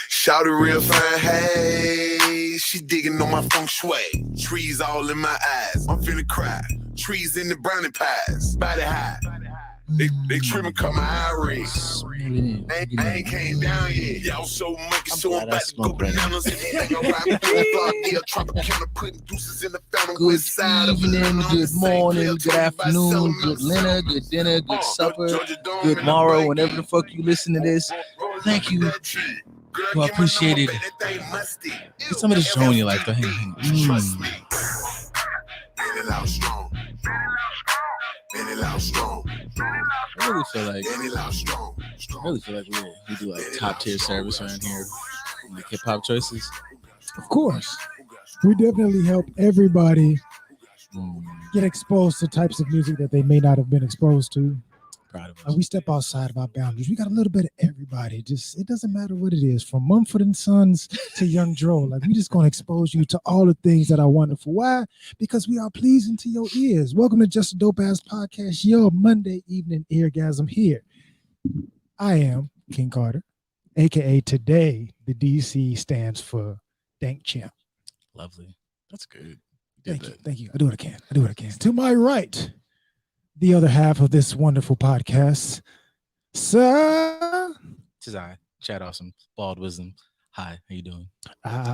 Shout it real fine, hey. She digging on my feng shui. Trees all in my eyes. I'm finna cry. Trees in the brownie pies. Body high. They trimming cut my iris. I ain't came down yet. Y'all so monkey, so I'm about to go bananas. Anything I ride with yeah, Tropicana, putting deuces in the fountain. Good evening, good morning, good afternoon, good dinner, good dinner, good supper, good morrow, whenever the fuck you listen to this. Thank you. Well, I appreciate it. Get some of this joy in your life. Go ahead. Trust me. Get it out strong. Get it out strong. I really feel like we do like top tier service around here. Like hip hop choices. Of course, we definitely help everybody get exposed to types of music that they may not have been exposed to. Proud of us. We step outside of our boundaries. We got a little bit of everybody. It doesn't matter what it is, from Mumford & Sons to Young Dro. Like, we just gonna expose you to all the things that are wonderful. Why? Because we are pleasing to your ears. Welcome to Just a Dope Ass Podcast, your Monday evening eargasm here. I am King Carter, aka today the DC stands for Dank Champ. Lovely. That's good. Thank you. I do what I can. To my right, the other half of this wonderful podcast, sir. This is I, Chad Awesome, Bald Wisdom. Hi, how you doing?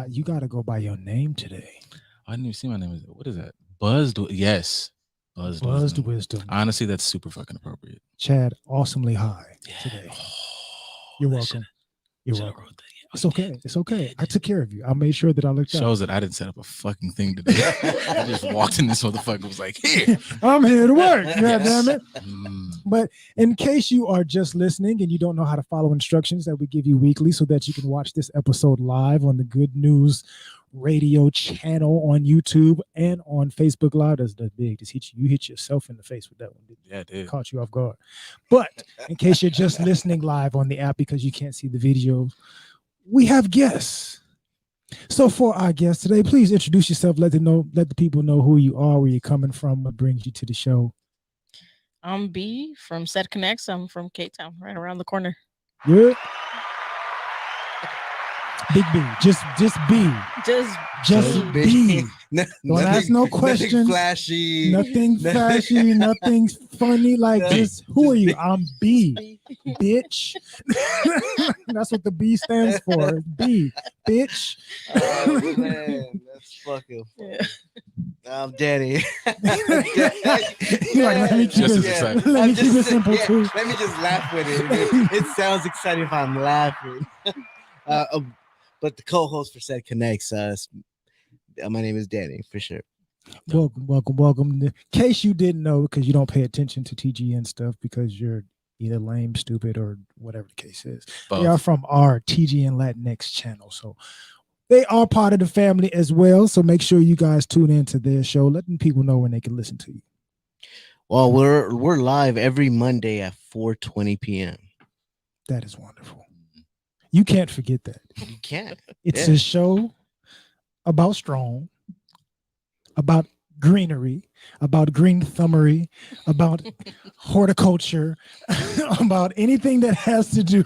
You gotta go by your name today. I didn't even see my name. What is that? Buzzed? Yes. Buzzed Wisdom. Honestly, that's super fucking appropriate. Chad, awesomely high today. You're welcome. You're welcome. It's okay. It's okay. I took care of you. I made sure that I looked out. Shows that I didn't set up a fucking thing today. I just walked in this motherfucker was like, here. I'm here to work. God damn it. But in case you are just listening and you don't know how to follow instructions that we give you weekly so that you can watch this episode live on the Good News Radio channel on YouTube and on Facebook Live. That's big. You hit yourself in the face with that one. Yeah, it did. Caught you off guard. But in case you're just listening live on the app because you can't see the video, we have guests. So for our guests today, please introduce yourself. Let the people know who you are, where you're coming from, what brings you to the show. I'm B from Set Connects. I'm from Cape Town, right around the corner. Yeah. Big B. Just B. Just B. Don't ask no questions. Nothing flashy. Nothing funny. Like, just who are you? I'm B. Bitch. That's what the B stands for. B. Bitch. Oh, man, that's fucking funny. I'm Danny. Let me keep it simple too. Let me just laugh with it. It sounds exciting if I'm laughing. But the co-host for Set Connects, my name is Danny, for sure. Welcome. In case you didn't know, because you don't pay attention to TGN stuff because you're either lame, stupid, or whatever the case is. Both. They are from our TGN Latinx channel, so they are part of the family as well. So make sure you guys tune into their show, letting people know when they can listen to you. Well, we're live every Monday at 4:20 p.m. That is wonderful. You can't forget that. You can't. It's a show about strong, about greenery, about green thumbery, about horticulture, about anything that has to do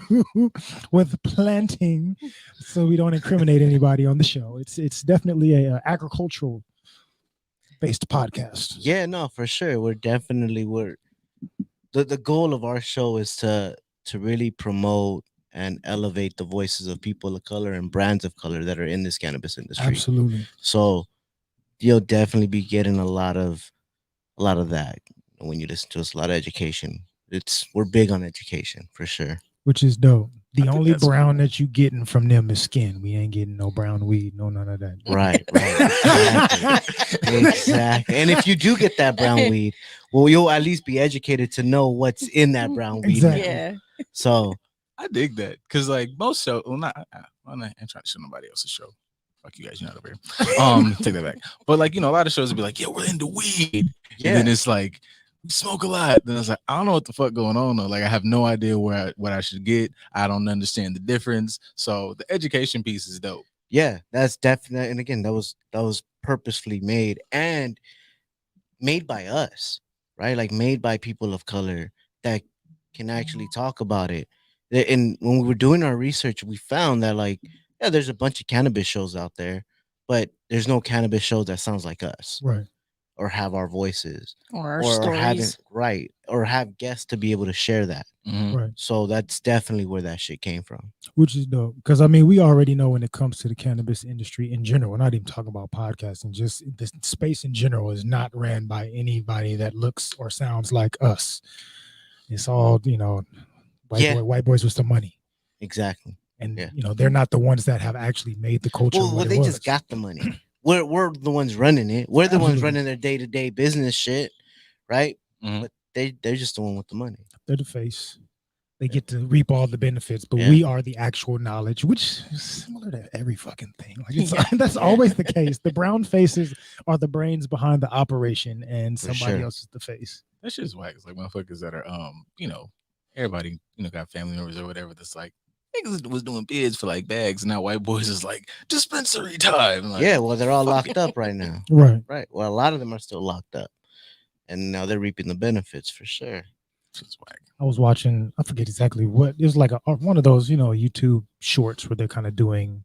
with planting, so we don't incriminate anybody on the show. It's definitely a agricultural based podcast. Yeah, no, for sure. We're the goal of our show is to really promote and elevate the voices of people of color and brands of color that are in this cannabis industry. Absolutely. So you'll definitely be getting a lot of that when you listen to us. A lot of education. We're big on education for sure. Which is dope. The only brown that you getting from them is skin. We ain't getting no brown weed, no none of that. Right. Exactly. And if you do get that brown weed, well, you'll at least be educated to know what's in that brown weed. Exactly. Yeah. So I dig that because like most shows, I'm not trying to show nobody else's show. Fuck you guys, you're not over here. Take that back. But like, a lot of shows would be like, yeah, we're into weed. Yeah. And then it's like, we smoke a lot. Then it's like, I don't know what the fuck going on though. Like, I have no idea what I should get. I don't understand the difference. So the education piece is dope. Yeah, that's definitely. And again, that was purposefully made and made by us, right? Like made by people of color that can actually talk about it And when we were doing our research, we found that like, yeah, there's a bunch of cannabis shows out there, but there's no cannabis show that sounds like us Right. or have our voices Or our or having stories. right or have guests to be able to share that. Mhm. Right. So that's definitely where that shit came from. Which is dope. Because I mean, we already know when it comes to the cannabis industry in general, we're not even talking about podcasting, just the space in general is not ran by anybody that looks or sounds like us. It's all, Yeah. white boys with some money. Exactly. And Yeah. they're not the ones that have actually made the culture Well, what it they was. just got the money. We're the ones running it. We're the ones Absolutely. running their day-to-day business shit, right? Mhm. But they're just the one with the money. They're the face. They get to reap all the benefits, but Yeah. we are the actual knowledge, which is similar to every fucking thing. Like it's, Yeah. that's always the case. The brown faces are the brains behind the operation, and For somebody sure. else is the face. That shit's whack. It's like motherfuckers that are everybody got family members or whatever that's like niggas was doing bids for like bags, and now white boys is like dispensary time. Like, Yeah, well, they're all fuck. locked up right now. Right. Right. Well, a lot of them are still locked up. And now they're reaping the benefits for sure. Shit's whack. I was watching, I forget exactly what it was, like one of those, YouTube shorts where they're kind of doing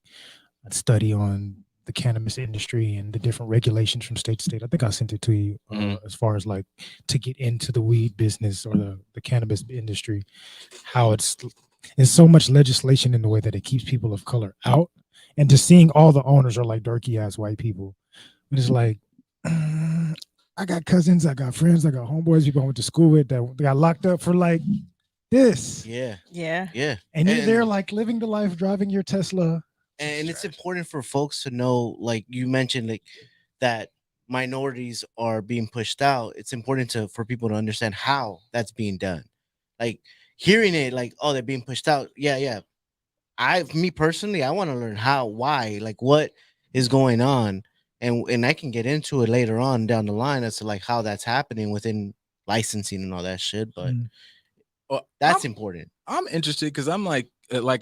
a study on the cannabis industry and the different regulations from state to state. I think I sent it to you as far as like to get into the weed business or the cannabis industry, how there's so much legislation in the way that it keeps people of color out. And just seeing all the owners are like dorky ass white people. And it's like, I got cousins, I got friends, I got homeboys, people I went to school with that got locked up for like this. Yeah. Yeah. Yeah. And you're there like living the life, driving your Tesla. And it's important for folks to know, like you mentioned, like that minorities are being pushed out. It's important for people to understand how that's being done. Like hearing it, like, oh, they're being pushed out. Yeah, yeah. Me personally, I want to learn how, why, like what is going on. And I can get into it later on down the line as to like how that's happening within licensing and all that shit. But Well, that's important. I'm interested because I'm like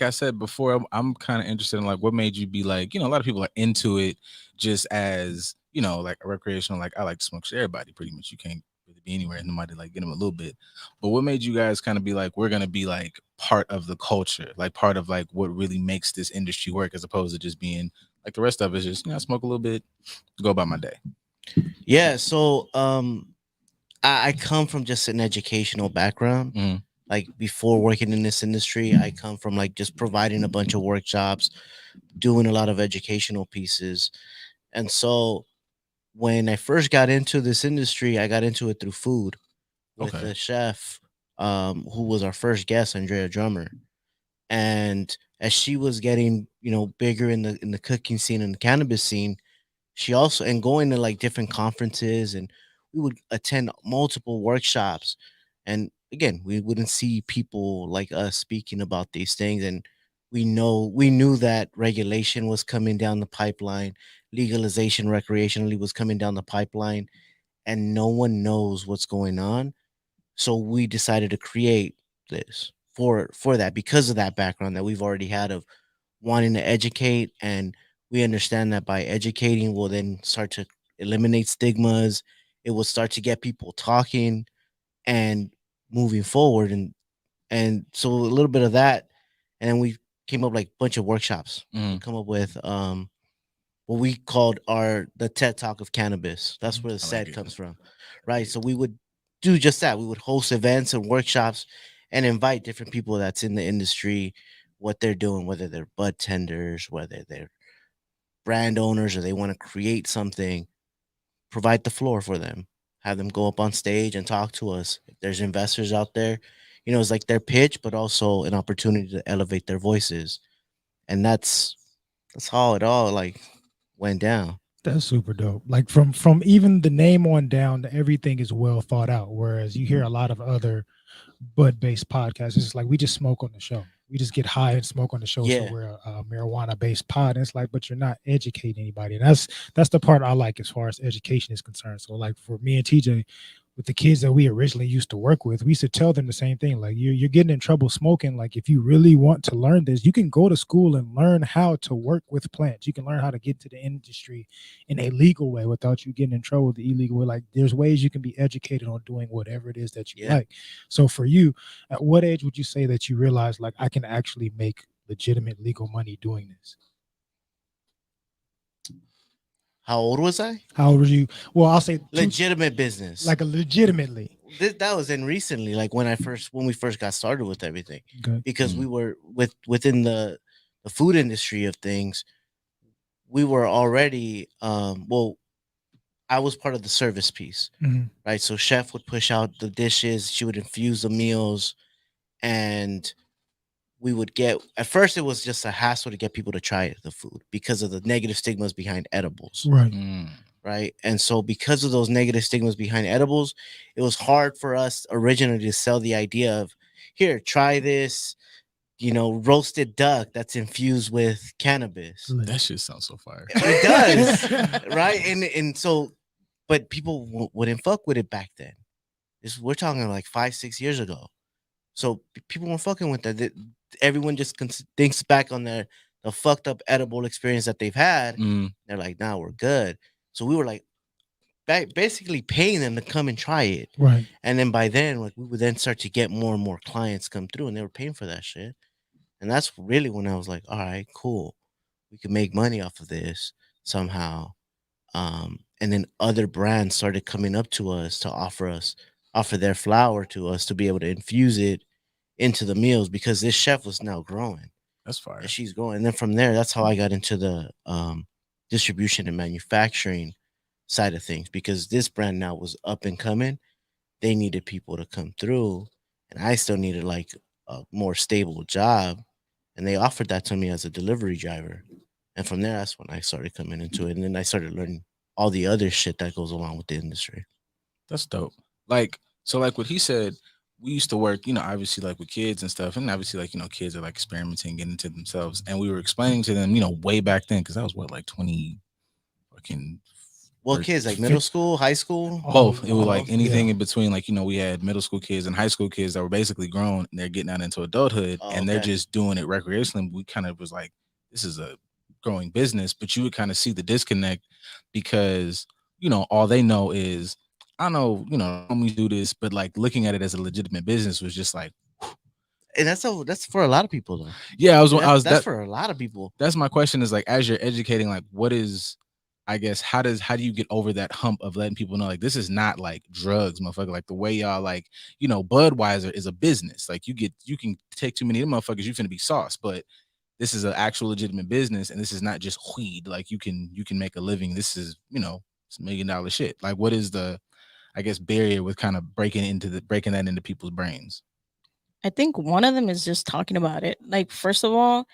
I said before, I'm kind of interested in like what made you be like, a lot of people are into it just as, like a recreational, like I like to smoke shit. Everybody pretty much, you can't really be anywhere and nobody like get them a little bit. But what made you guys kind of be like, we're gonna be like part of the culture, like part of like what really makes this industry work, as opposed to just being like the rest of us just, I smoke a little bit, go about my day. Yeah. So I come from just an educational background. Mhm. Like before working in this industry, I come from like just providing a bunch of workshops, doing a lot of educational pieces. And so when I first got into this industry, I got into it through food with Okay. the chef, who was our first guest, Andrea Drummer. And as she was getting, bigger in the cooking scene and the cannabis scene, she also and going to like different conferences, and we would attend multiple workshops. And again, we wouldn't see people like us speaking about these things. And we knew that regulation was coming down the pipeline, legalization recreationally was coming down the pipeline, and no one knows what's going on. So we decided to create this for that, because of that background that we've already had of wanting to educate. And we understand that by educating we'll then start to eliminate stigmas. It will start to get people talking and moving forward. And so a little bit of that, and then we came up like a bunch of workshops. We come up with what we called the TED Talk of cannabis. That's where the I like said it. comes from, right? So we would do just that. We would host events and workshops and invite different people that's in the industry, what they're doing, whether they're bud tenders, whether they're brand owners, or they want to create something. Provide the floor for them, have them go up on stage and talk to us. If there's investors out there, it's like their pitch, but also an opportunity to elevate their voices. And that's how it all like went down. That's super dope. Like from even the name on down, everything is well thought out. Whereas you hear a lot of other bud-based podcasts, it's like we just smoke on the show. We just get high and smoke on the show. Yeah. So we're a marijuana-based pod. And it's like, but you're not educating anybody. And that's the part I like as far as education is concerned. So like for me and TJ, with the kids that we originally used to work with, we used to tell them the same thing. Like, you're getting in trouble smoking. Like, if you really want to learn this, you can go to school and learn how to work with plants. You can learn how to get to the industry in a legal way without you getting in trouble with the illegal way. Like, there's ways you can be educated on doing whatever it is that you like. So for you, at what age would you say that you realize, like, I can actually make legitimate legal money doing this? How old was I? How old were you? Well, I'll say Legitimate business. like a legitimately. That was in recently, like when we first got started with everything, Okay. because we were within the food industry of things. We were already well, I was part of the service piece, right? So chef would push out the dishes, she would infuse the meals, and we would get, at first it was just a hassle to get people to try the food because of the negative stigmas behind edibles. Right. Right. And so because of those negative stigmas behind edibles, it was hard for us originally to sell the idea of, here, try this, roasted duck that's infused with cannabis. That shit sounds so fire. It does. Right. And so, but people wouldn't fuck with it back then. We're talking like 5-6 years ago. So people weren't fucking with that. Everyone just thinks back on the fucked up edible experience that they've had. They're like, nah, we're good. So we were like basically paying them to come and try it. Right. And then by then, like, we would then start to get more and more clients come through, and they were paying for that shit. And that's really when I was like, all right, cool. We can make money off of this somehow. And then other brands started coming up to us to offer their flour to us to be able to infuse it into the meals, because this chef was now growing. That's fire. And she's growing. And then from there, that's how I got into the distribution and manufacturing side of things, because this brand now was up and coming. They needed people to come through, and I still needed like a more stable job. And they offered that to me as a delivery driver. And from there, that's when I started coming into it. And then I started learning all the other shit that goes along with the industry. That's dope. Like what he said, we used to work, obviously like with kids and stuff. And obviously like, kids are like experimenting, getting into themselves. And we were explaining to them, way back then, because that was what, like 20 fucking. Well, kids like middle school, high school, both. It was like anything in between. Like, we had middle school kids and high school kids that were basically grown, and they're getting out into adulthood, and they're just doing it recreationally. We kind of was like, this is a growing business, but you would kind of see the disconnect because, all they know is, I know, we do this, but like looking at it as a legitimate business was just like, and that's for a lot of people though. Yeah, that's for a lot of people. That's my question, is like, as you're educating, like, what is, I guess, how do you get over that hump of letting people know, like, this is not like drugs, motherfucker? Like the way y'all, like, Budweiser is a business. Like you can take too many of them motherfuckers, you finna be sauce, but this is an actual legitimate business, and this is not just weed. Like you can make a living. This is, it's $1 million shit. Like, what is the, I guess, barrier with kind of breaking that into people's brains? I think one of them is just talking about it. Like, first of all,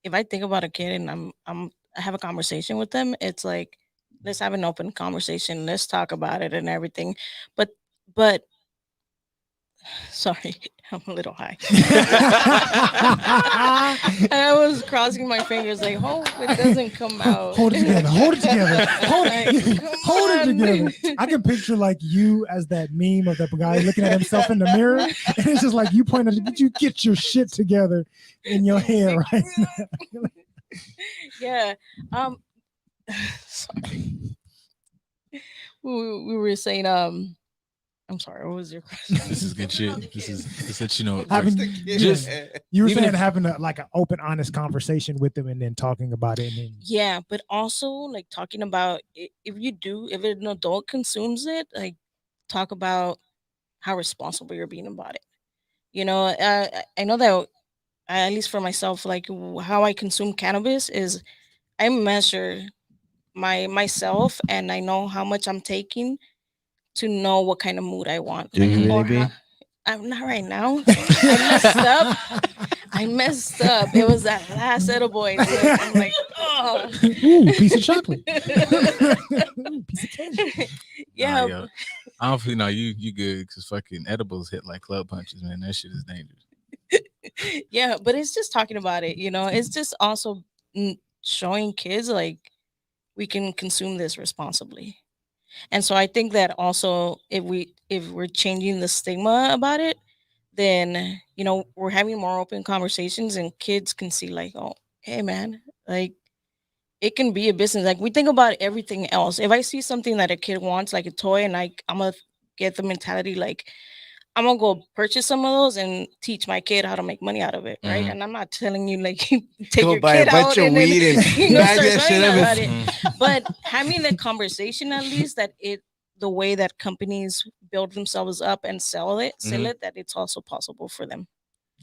if I think about a kid and I have a conversation with them, it's like, let's have an open conversation. Let's talk about it and everything. But sorry, I'm a little high. I was crossing my fingers like, hope it doesn't come out. Hold it together. Hold it together. Hold it together. I can picture like you as that meme of that guy looking at himself in the mirror. And it's just like you pointed, did you get your shit together in your hair right now? Yeah. Sorry. We were saying, I'm sorry, what was your question? This is good shit. This is that, you were saying having like an open, honest conversation with them and then talking about it. And then... Yeah, but also like talking about if an adult consumes it, like talk about how responsible you're being about it. I know that at least for myself, like how I consume cannabis is I measure myself and I know how much I'm taking to know what kind of mood I want. Do you really be? I'm not right now. I messed up. It was that last edible. I'm like, oh, ooh, piece of chocolate. Ooh, piece of candy. Yeah. Nah, I don't feel you good, because fucking edibles hit like club punches, man. That shit is dangerous. Yeah, but it's just talking about it. It's just also showing kids like we can consume this responsibly. And so I think that also if we're changing the stigma about it, then we're having more open conversations and kids can see like, oh, hey man, like it can be a business. Like we think about everything else. If I see something that a kid wants, like a toy, and I'm gonna get the mentality like I'm gonna go purchase some of those and teach my kid how to make money out of it, right? Mhm. And I'm not telling you like take Go your buy a kid bunch out of and then weed and start that shit swearing up about and- it. But having the conversation at least that the way that companies build themselves up and sell Mhm. it, that it's also possible for them.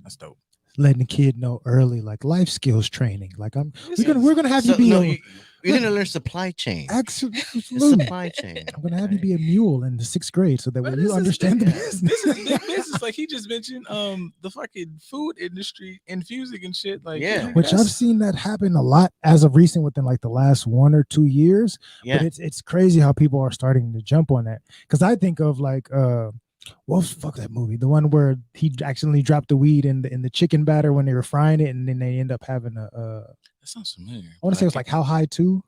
That's dope. Letting the kid know early, like life skills training. Like we're gonna have So, you be no, a you're gonna learn supply chain. The absolutely. supply chain. I'm gonna have you right? be a mule in the 6th grade so that But when you understand the business. this is big business. Like he just mentioned, the fucking food industry, infusing and shit. Like, Yeah. Which I've seen that happen a lot as of recent within like the last 1 or 2 years. Yeah. But it's crazy how people are starting to jump on that. Because I think of like well, fuck that movie, the one where he accidentally dropped the weed in the chicken batter when they were frying it, and then they end up having a that sounds familiar. I want to say it was like How High 2,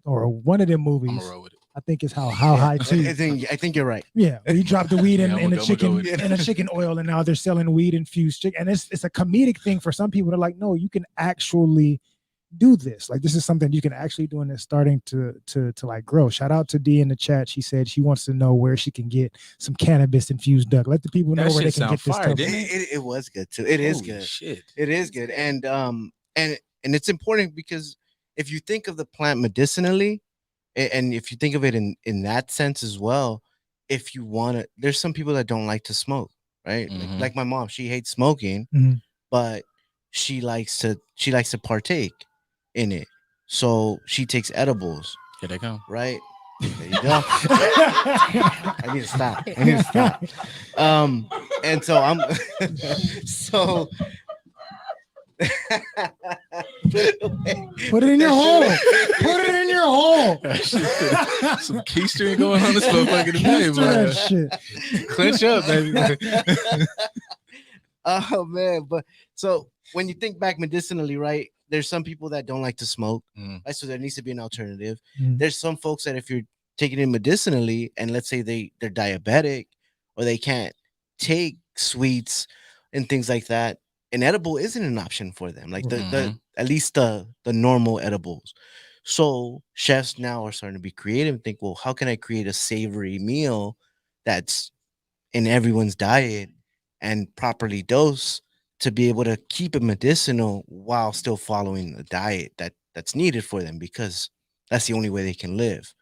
or one of them movies. I'm gonna roll with it. I think it's How High 2. I think you're right. Yeah, where you drop the weed Yeah, in the chicken go in a chicken oil, and now they're selling weed infused chicken. And it's a comedic thing for some people. They're like, no, you can actually do this. Like this is something you can actually do, and it's starting to like grow. Shout out to D in the chat. She said she wants to know where she can get some cannabis infused duck. Let the people know That where they shit can get sound this fire, stuff. didn't it? It was good too. It is Holy good. Shit. It is good. And it's important because if you think of the plant medicinally, and if you think of it in that sense as well, if you want to, there's some people that don't like to smoke, right? Mhm. Like my mom, she hates smoking, Mhm. but she likes to partake in it. So she takes edibles, Here they come. right? There you go. I need to stop. And so I'm so Put it in your hole. Put it in your hole. Some keystring going on this motherfucker today, Keister that boy. shit. Clench up, baby. Oh man, but so when you think back medicinally, right? There's some people that don't like to smoke, right? So there needs to be an alternative. There's some folks that if you're taking it medicinally, and let's say they're diabetic or they can't take sweets and things like that, an edible isn't an option for them. Like the at least the normal edibles. So chefs now are starting to be creative and think, well, how can I create a savory meal that's in everyone's diet and properly dosed to be able to keep it medicinal while still following the diet that's needed for them, because that's the only way they can live.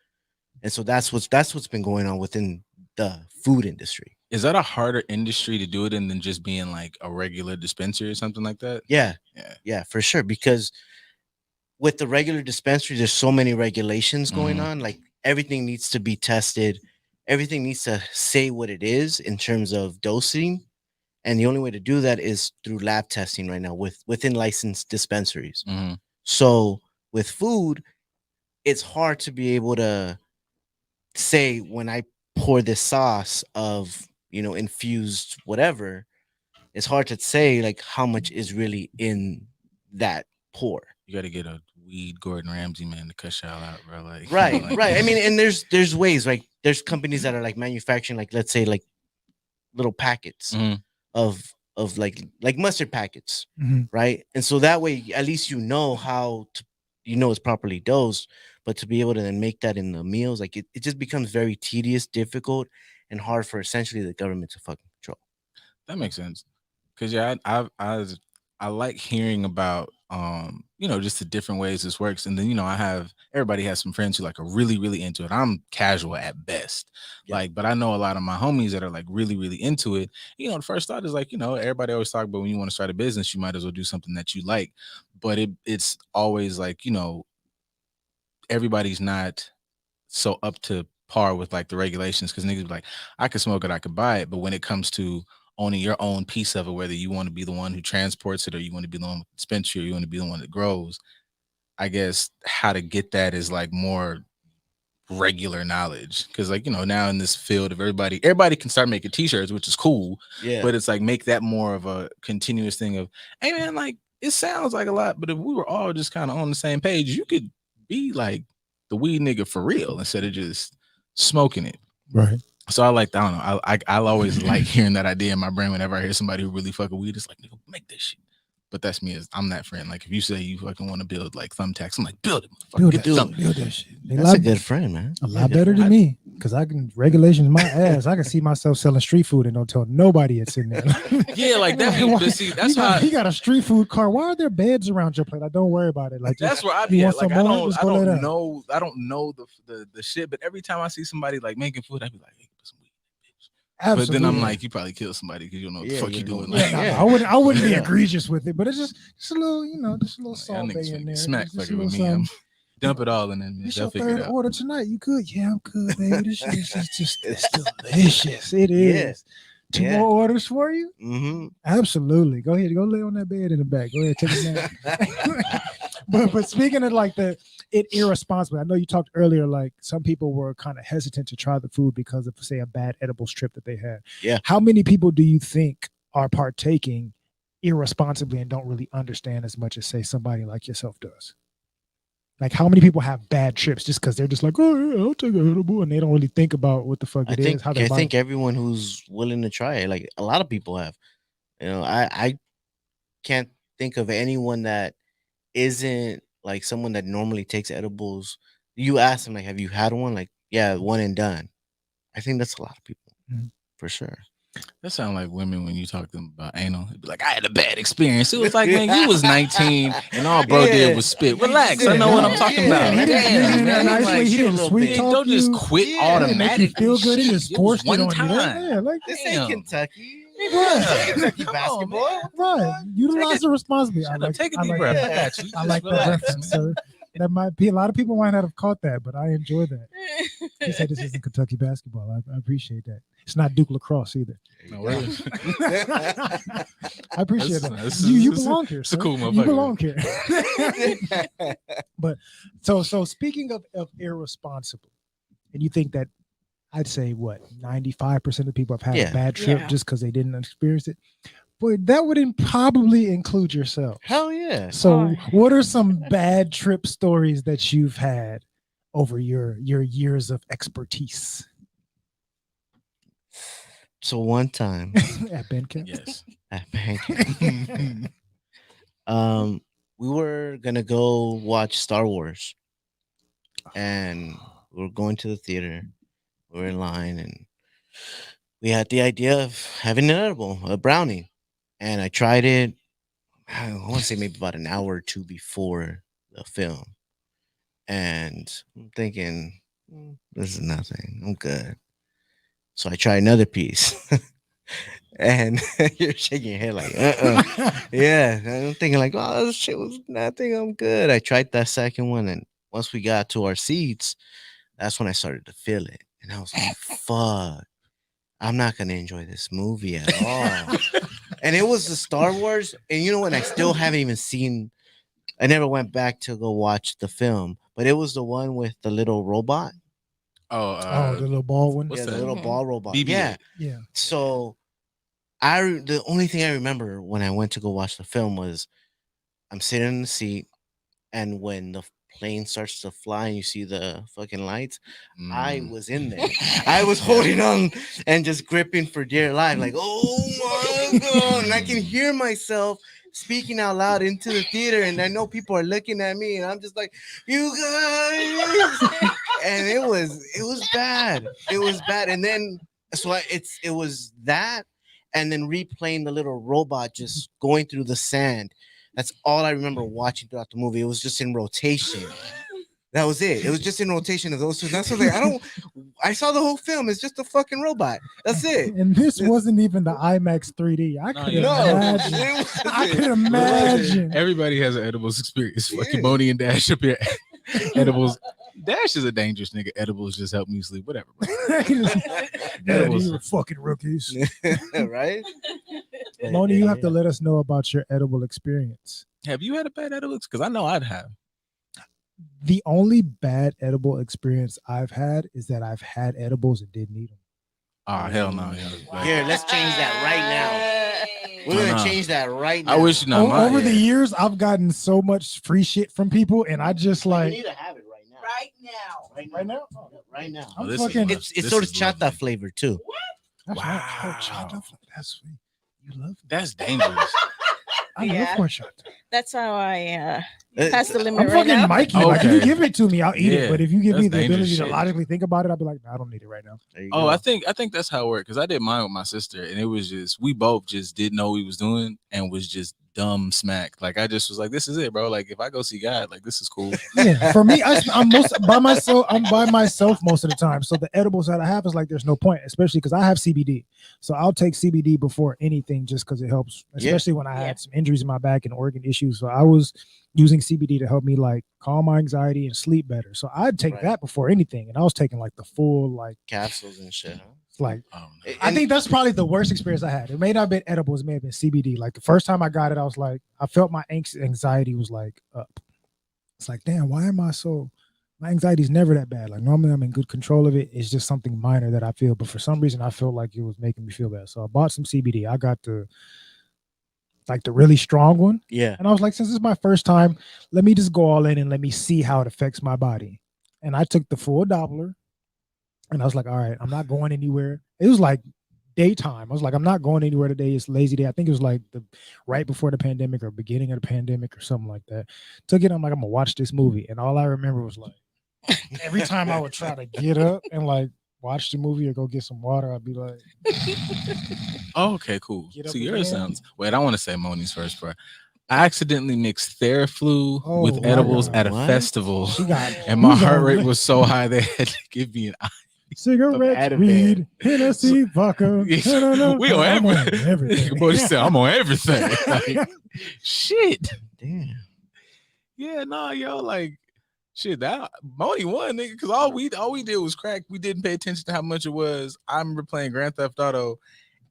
And so that's what's been going on within the food industry. Is that a harder industry to do it in than just being like a regular dispensary or something like that? Yeah, for sure. Because with the regular dispensary, there's so many regulations going on. Like everything needs to be tested. Everything needs to say what it is in terms of dosing. And the only way to do that is through lab testing right now within licensed dispensaries. So with food, it's hard to be able to say when I pour this sauce of, infused whatever, it's hard to say like how much is really in that pour. You got to get a weed Gordon Ramsay man to cuss y'all out, bro. Like, Right, like, right. I mean, and there's ways, like there's companies that are like manufacturing, like let's say like little packets of like mustard packets, right? And so that way, at least how to, it's properly dosed. But to be able to then make that in the meals, like it just becomes very tedious, difficult, and hard for essentially the government to fucking control. That makes sense. Cause yeah, I like hearing about just the different ways this works. And then everybody has some friends who like are really, really into it. I'm casual at best. Yeah. Like, but I know a lot of my homies that are like really, really into it. The first thought is like, everybody always talk about when you want to start a business, you might as well do something that you like. But it's always like, everybody's not so up to par with like the regulations, because niggas be like, I could smoke it, I could buy it, but when it comes to owning your own piece of it, whether you want to be the one who transports it or you want to be the one with the dispensary or you want to be the one that grows, I guess how to get that is like more regular knowledge. Because like now in this field of everybody can start making t-shirts, which is cool, but it's like make that more of a continuous thing of, hey man, like it sounds like a lot, but if we were all just kind of on the same page, you could be like the weed nigga for real instead of just smoking it. Right. So I like, I don't know. I'll always like hearing that idea in my brain whenever I hear somebody who really fucking weed. It's like, nigga, make this shit. But that's me. I'm that friend. Like if you say you fucking want to build like thumbtacks, I'm like, build it. Build Get that, the thumb. build that shit. That's a good friend, man. A lot better than me, because I can regulations my ass. I can see myself selling street food and don't tell nobody it's in there. Yeah, like that. But see, that's why he got a street food car. Why are there beds around your plate? Like, don't worry about it. Like that's where I you be want at. Like some I more? don't Just go lay down. know the shit. But every time I see somebody like making food, I be like, hey, put some weed. Absolutely. But then I'm like, you probably kill somebody because you don't know what the fuck you doing. Yeah, Like, I wouldn't be Yeah. egregious with it, but it's just a little, just a little y'all salt niggas in finna there. smack Just a fucking little with me. something. Dump it all in there, man. This They'll your figure it third out. order tonight. You good? Yeah, I'm good, baby. This shit is just it's delicious. It is. Two Yeah. more orders for you? Mm-hmm. Absolutely. Go ahead. Go lay on that bed in the back. Go ahead, take a nap. but speaking of like it irresponsible, I know you talked earlier, like some people were kind of hesitant to try the food because of, say, a bad edibles trip that they had. Yeah. How many people do you think are partaking irresponsibly and don't really understand as much as, say, somebody like yourself does? Like, how many people have bad trips just because they're just like, oh yeah, I'll take an edible, and they don't really think about what the fuck I it think is. How their I body. think everyone who's willing to try it, like a lot of people have. I can't think of anyone that isn't like someone that normally takes edibles. You ask them like, have you had one? Like, yeah, one and done. I think that's a lot of people for sure. That sound like women when you talk to them about anal. It'd be like, I had a bad experience. It was like, man, you was 19 and all bro did was spit. Relax, I know what I'm talking about. He didn't Damn, use it man. nicely. Like, He didn't little sweet bit. talk don't just you. quit Yeah. automatically. Make you feel good. He Shit, just it was forced it on time. you. Yeah, like This Damn. ain't Kentucky. Right. Kentucky Come on, basketball. right. Utilize the responsibility. Shut up, take a deep breath. that. I got you. I like Just that relax, reference, man. sir. That might be a lot of people might not have caught that, but I enjoy that. He said this isn't Kentucky basketball. I appreciate that. It's not Duke lacrosse either. No, where is- I appreciate That's- that. You that's- belong here. it's a Sir. cool You motherfucker. belong here. But so speaking of irresponsible, and you think that I'd say what 95% of people have had Yeah. a bad trip Yeah. just because they didn't experience it. Boy, that would probably include yourself. Hell yeah. So, Oh. what are some bad trip stories that you've had over your years of expertise So one time at Bencamp? Yes. at Pancake, we were gonna go watch Star Wars, and we were going to the theater. We were in line, and we had the idea of having an edible, a brownie, and I tried it. I want to say maybe about an hour or two before the film, and I'm thinking, this is nothing. I'm good. So I tried another piece, and you're shaking your head like, yeah. I'm thinking like, oh, this shit was nothing. I'm good. I tried that second one, and once we got to our seats, that's when I started to feel it, and I was like, fuck, I'm not gonna enjoy this movie at all. And it was the Star Wars, and you know what? I still haven't even seen. I never went back to go watch the film, but it was the one with the little robot. Oh, the little ball one. what's Yeah, the that? little Mhm. ball robot. BB-8. Yeah. Yeah. So the only thing I remember when I went to go watch the film was I'm sitting in the seat, and when the plane starts to fly and you see the fucking lights, I Mm. was in there. I was holding on and just gripping for dear life, like, oh my god! And I can hear myself speaking out loud into the theater, and I know people are looking at me, and I'm just like, you guys. And it was bad. It was bad. And then it was that, and then replaying the little robot just going through the sand. That's all I remember watching throughout the movie. It was just in rotation. That was it. It was just in rotation of those two. That's what I saw the whole film. It's just a fucking robot. That's it. And this wasn't even the IMAX 3D. I No, could yeah. imagine. it was I it. could imagine. Everybody has an edibles experience. Fucking Yeah. Boney and Dash up here. Edibles. Dash is a dangerous nigga. Edibles just help me sleep. Whatever, bro. Yeah, Edibles. these are fucking rookies. Right? Moni, you have to let us know about your edible experience. Have you had a bad edibles? Because I know I'd have. The only bad edible experience I've had is that I've had edibles and didn't eat them. Oh, hell no. Yeah. Like, Here, let's change that right now. We're gonna Nah. change that right now. I wish not. Over the years, I've gotten so much free shit from people, and I just you like, need to have it right now. right now. Right now? Oh, Right now. Oh, I'm this is fucking. nice. It's This sort of is chata lovely. flavor too. That's right. Oh, Wow. chata. That's sweet. You love it. That's dangerous. I love Yeah. horchata. That's how I It's- pass the limit I'm right fucking now. Mikey. Like, if Okay. you give it to me, I'll eat Yeah, it. But if you give that's me the dangerous ability to shit. logically think about it, I'll be like, nah, I don't need it right now. There you Oh, go. I think that's how it worked because I did mine with my sister, and it was just we both just didn't know what we was doing and was just dumb smack. Like I just was like, this is it, bro. Like if I go see God, like this is cool. Yeah, for me, I'm most by myself. I'm by myself most of the time. So the edibles that I have is like there's no point, especially because I have CBD. So I'll take CBD before anything just because it helps, especially when I Yeah. had some injuries in my back and organ issues. So I was using CBD to help me like calm my anxiety and sleep better. So I'd take Right. that before anything, and I was taking like the full like Capsules and shit. Huh? like. Oh, no. I think that's probably the worst experience I had. It may not have been edibles, it may have been CBD. Like the first time I got it, I was like, I felt my anxiety was like up. It's like, damn, why am I so? My anxiety is never that bad. Like normally I'm in good control of it. It's just something minor that I feel, but for some reason I felt like it was making me feel bad. So I bought some CBD. I got the really strong one, Yeah. and I was like, since this is my first time, let me just go all in and let me see how it affects my body. And I took the full Doppler, and I was like, all right, I'm not going anywhere. It was like daytime. I was like, I'm not going anywhere today. It's lazy day. I think it was like the right before the pandemic or beginning of the pandemic or something like that. Took it. I'm like, I'm gonna watch this movie. And all I remember was like every time I would try to get up and like watch the movie or go get some water, I'd be like, Oh, okay, cool. Get up So yours again. sounds. Wait, I want to say Moni's first part. I accidentally mixed Theraflu Oh, with my edibles God. at a What? festival, she got and my you heart gonna rate lick was so high they had to give me an cigarettes, Ativan. weed, Hennessy, vodka. We I'm on everything. Boy said, I'm on everything. Like, shit. Damn. Yeah, no, yo, like shit. That Moni won, nigga, because all we did was crack. We didn't pay attention to how much it was. I remember playing Grand Theft Auto,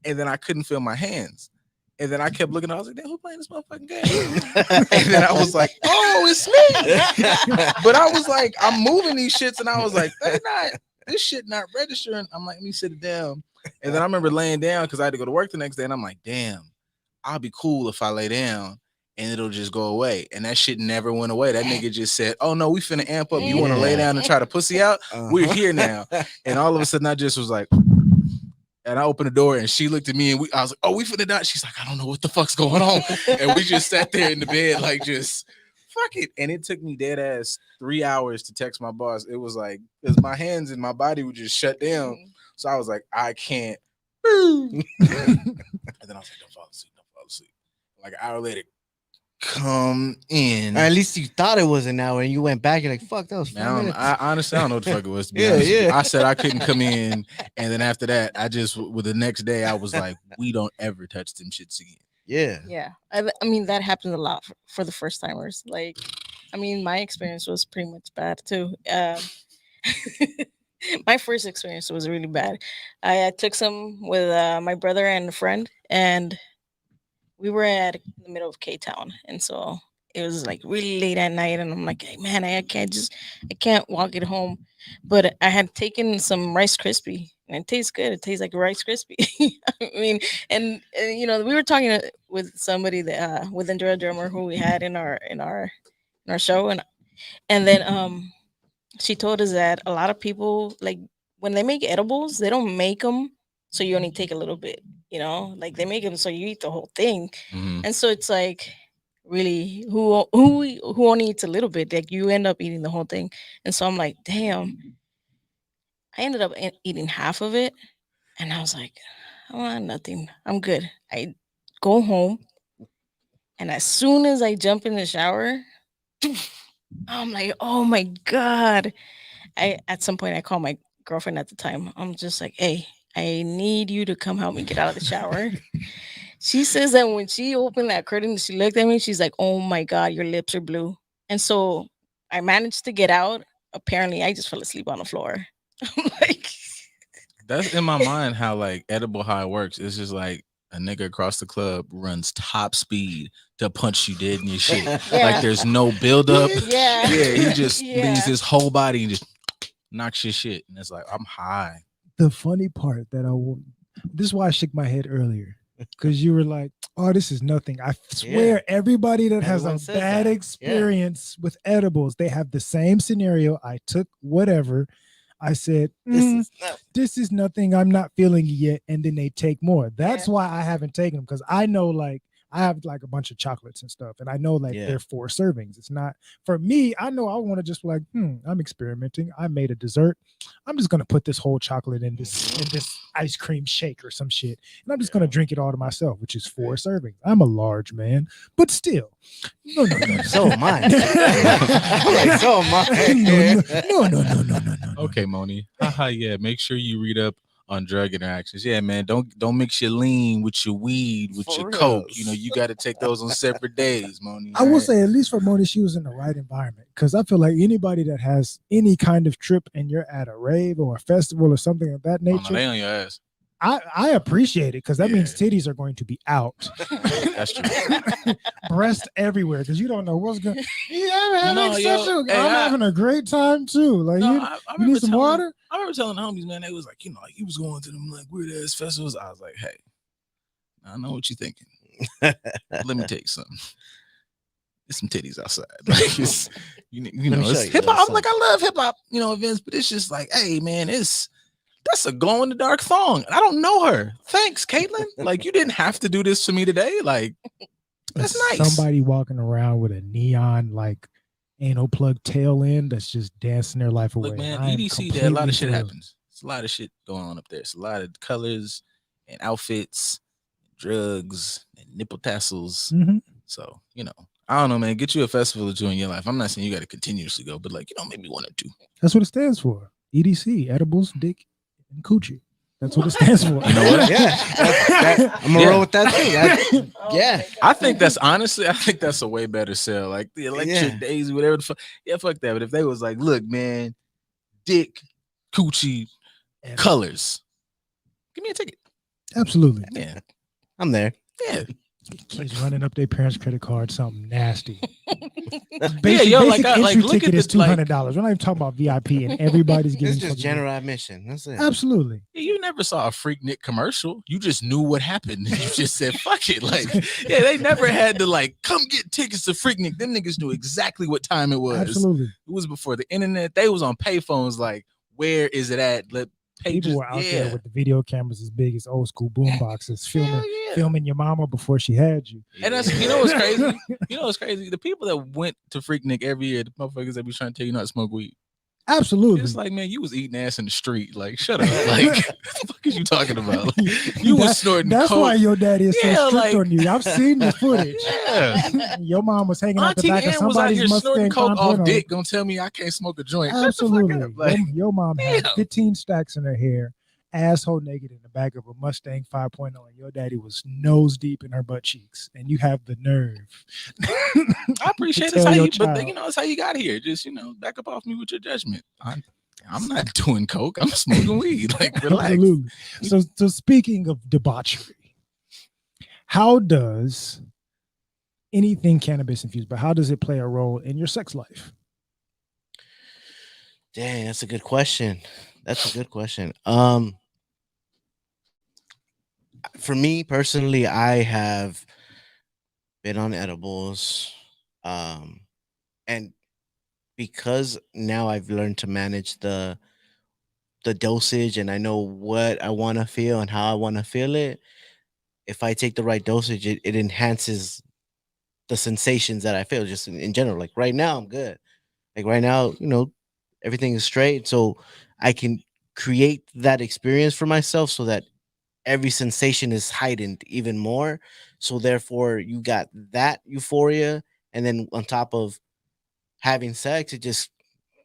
and then I couldn't feel my hands. And then I kept looking. I was like, "Damn, who playing this motherfucking game?" And then I was like, "Oh, it's me." But I was like, I'm moving these shits, and I was like, this shit not registering. I'm like, let me sit it down. And then I remember laying down because I had to go to work the next day, and I'm like, damn, I'll be cool if I lay down and it'll just go away. And that shit never went away. That nigga just said, oh no, we finna amp up. You want to lay Yeah. down and try to pussy out? We're here now. And all of a sudden I just was like, and I opened the door and she looked at me and I was like, oh, we finna die. She's like, I don't know what the fuck's going on. And we just sat there in the bed, like just fuck it. And it took me dead ass 3 hours to text my boss. It was like, because my hands and my body would just shut down. So I was like, I can't. And then I was like, don't fall asleep. Like an hour later, come in. Or at least you thought it was an hour and you went back. You're like, fuck, that was 5 Now, minutes. I honestly don't know what the fuck it was. To be Yeah, honest with you. yeah. I said I couldn't come in, and then after that, I just with the next day I was like, we don't ever touch them shits again. Yeah. Yeah, I mean that happens a lot for the first timers. Like, I mean, my experience was pretty much bad too. My first experience was really bad. I took some with my brother and a friend, and we were at the middle of K Town, and so it was like really late at night, and I'm like, hey, man, I can't walk it home, but I had taken some Rice Krispie, and it tastes good. It tastes like a Rice Krispie. I mean, and you know, we were talking with somebody that with Andrea Drummer who we had in our show, and then she told us that a lot of people, like, when they make edibles, they don't make them so you only take a little bit, you know, like they make them so you eat the whole thing. Mhm. And so it's like, really, who only eats a little bit? Like, you end up eating the whole thing. And so I'm like, damn, I ended up eating half of it, and I was like, I want nothing. I'm good. I go home, and as soon as I jump in the shower, I'm like, oh my god. At some point I called my girlfriend at the time. I'm just like, hey, I need you to come help me get out of the shower. She says that when she opened that curtain, she looked at me, she's like, oh my god, your lips are blue. And so I managed to get out. Apparently I just fell asleep on the floor. I'm like, That's in my mind how like edible high works. It's just like a nigga across the club runs top speed to punch you dead in your shit. Yeah. Like there's no buildup. Yeah. He just Yeah. leaves his whole body and just knocks your shit. And it's like, I'm high. The funny part that this is why I shook my head earlier. because you were like, "Oh, this is nothing." I swear, everybody that has Everyone a says bad that. experience with edibles, they have the same scenario. I took whatever. I said, this is nothing. I'm not feeling it yet. And then they take more. That's why I haven't taken them, because I know, like, I have like a bunch of chocolates and stuff, and I know like they're 4 servings. It's not for me. I know I want to just like, I'm experimenting. I made a dessert. I'm just gonna put this whole chocolate in this ice cream shake or some shit, and I'm just gonna drink it all to myself, which is 4 servings. I'm a large man, but still, no. So am I. Like, so am I. No. Okay, Moni. Haha, yeah. Make sure you read up on drug interactions. Yeah, man. Don't mix your lean with your weed, with For your real. coke. You know, you got to take those on separate days, Moni. I will say, at least for Moni, she was in the right environment, because I feel like anybody that has any kind of trip and you're at a rave or a festival or something of that Oh, no, nature, they on your ass. I appreciate it, because that means titties are going to be out. That's true. Breast everywhere, because you don't know what's going. Yeah, I'm No, having yo, hey, I'm having a great time too. Like, No, you I need remember some telling- water? I remember telling the homies, man, they was like, like he was going to them like weird ass festivals. I was like, hey, I know what you're thinking. Let me tell you something. There's some titties outside. Like, it's, you know, me it's show you hip those hop. songs. Like, I love hip hop, events, but it's just like, hey, man, that's a glow in the dark thong. I don't know her. Thanks, Caitlin. Like, you didn't have to do this for me today. Like, that's nice. Somebody walking around with a neon like anal plug tail end that's just dancing their life away. Look, man, I am EDC, there a lot completely of shit thrilled. happens. It's a lot of shit going on up there. It's a lot of colors and outfits, drugs, and nipple tassels. Mhm. So, I don't know, man. Get you a festival or two in your life. I'm not saying you got to continuously go, but like, maybe 1 or 2. That's what it stands for. EDC, edibles, dick, and coochie. That's what it stands for. You know what? I'm gonna roll with that too. Yeah. I think that's a way better sell. Like the electric daisy, whatever the fuck. Yeah, fuck that. But if they was like, look, man, dick, coochie, colors, give me a ticket. Absolutely. Yeah. I'm there. Yeah. Kids running up their parents' credit card, something nasty. Basic entry look ticket at is the, like- $200. We're not even talking about VIP, and everybody's getting It's just fucking- general admission. That's it. Absolutely. You never saw a Freaknik commercial. You just knew what happened. You just said, fuck it. Like, yeah, they never had to like, come get tickets to Freaknik. Them niggas knew exactly what time it was. Absolutely. It was before the internet. They was on payphones like, where is it at? People were out there with the video cameras as big as old school boom boxes, Hell filming your mama before she had you. And that's, what's crazy? What's crazy? The people that went to Freaknik every year, the motherfuckers that be trying to tell you not to smoke weed. Absolutely. It's like, man, you was eating ass in the street. Like, shut up. Like, what the fuck is you talking about? Like, you was snorting That's coke. why your daddy is so Yeah, strict like- on you. I've seen the footage. Yeah. Your mom was hanging out the Auntie back of Ann was out somebody's here snorting Mustang coke off 5.0. dick. Gonna tell me I can't smoke a joint. Shut the Absolutely. fuck up. Like, Your mom had damn. 15 stacks in her hair, asshole naked in the back of a Mustang 5.0, and your daddy was nose deep in her butt cheeks, and you have the nerve. I appreciate to it. tell your But child. that's how you got here. Just back up off me with your judgment. I'm not doing coke. I'm smoking weed. Like, relax. Absolutely. So speaking of debauchery, how does anything cannabis infused, but how does it play a role in your sex life? Dang, that's a good question. For me personally, I have been on edibles, and because now I've learned to manage the dosage, and I know what I want to feel and how I want to feel it. If I take the right dosage, it enhances the sensations that I feel just in general. Like right now, I'm good. Like right now, everything is straight. So I can create that experience for myself so that every sensation is heightened even more. So therefore, you got that euphoria. And then on top of having sex, it just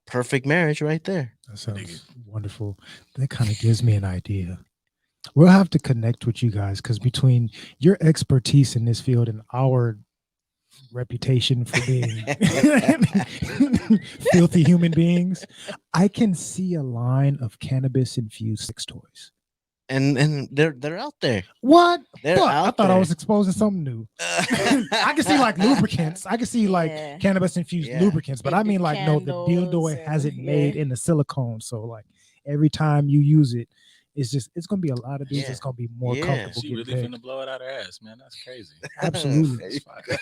perfect marriage right there. That sounds wonderful. That kind of gives me an idea. We'll have to connect with you guys, because between your expertise in this field and our reputation for being filthy human beings, I can see a line of cannabis infused sex toys. And they're out there. What? They're Fuck, out I thought I there. was exposing something new. I can see like lubricants. I can see like Yeah. cannabis infused Yeah. lubricants, but I mean like no, the dildo Candles has it and- made in the silicone. So like every time you use it, it's gonna be a lot of dudes that's gonna be more Yeah. comfortable She getting really pegged. finna blow it out her ass, man. That's crazy. Absolutely. That's fire.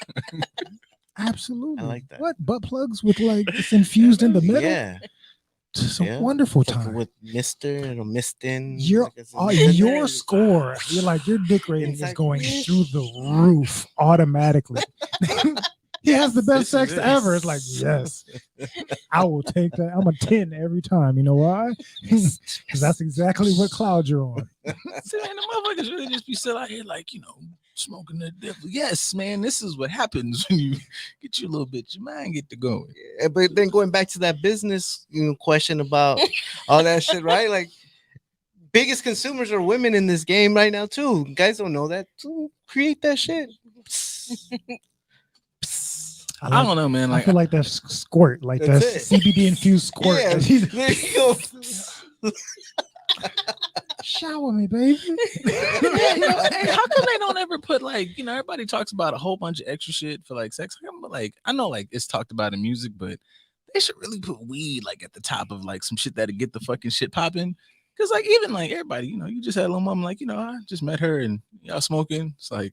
Absolutely. I like that. What butt plugs with like it's infused in the middle? Yeah. It's a Yeah. wonderful Fucking time. with Mr. or Mistin. Your your score, you're like your dick rating It's is like, going through the roof automatically. He has the best This is sex it. ever. It's like, yes, I will take that. I'm a 10 every time. You know why? Because that's exactly what cloud you're on. See, man, the motherfuckers really just be still out here like, smoking the devil. Yes, man, this is what happens when you get you a little bit, your mind get to going. Yeah, but then going back to that business question about all that shit, right? Like biggest consumers are women in this game right now too. Guys don't know that. So create that shit. I don't know, man. I Like, feel like that's squirt, like That's that's CBD infused squirt. Yeah, Like, he's- there you go. shower me, baby. hey, how come they don't ever put like, everybody talks about a whole bunch of extra shit for like sex. How come, like, I know like it's talked about in music, but they should really put weed like at the top of like some shit that'd get the fucking shit popping. Cause like even like everybody, you just had a little mom like, I just met her and y'all smoking. It's like,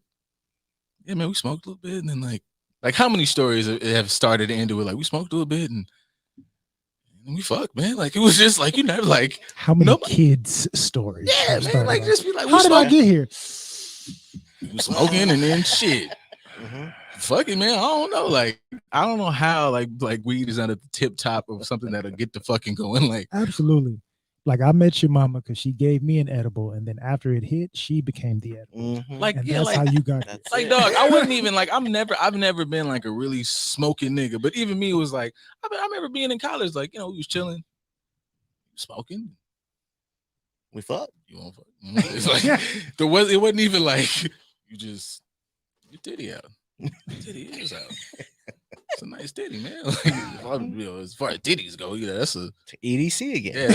yeah, man, we smoked a little bit, and then like how many stories have started and ended with like we smoked a little bit and we fucked, man. Like it was just like like How many nobody- kids stories? yeah, have man. started Like off? just be like, How did I get here? we smoking and then shit. Mhm. Fuck it, man. I don't know. Like, I don't know how like weed is not at the tip top of something that'll get the fucking going. Like, Absolutely. Like I met your mama because she gave me an edible, and then after it hit, she became the edible. Mhm. like And yeah, that's like how you got it. That's like it. dog. I wouldn't even like. I've never been like a really smoking nigga. But even me was like, I remember being in college. Like, we was chilling, smoking. We fucked. You want fuck? It's like it wasn't even like you just your titty out. Your titty is out. It's a nice titty, man. Like, as far as titties go, that's a To EDC again.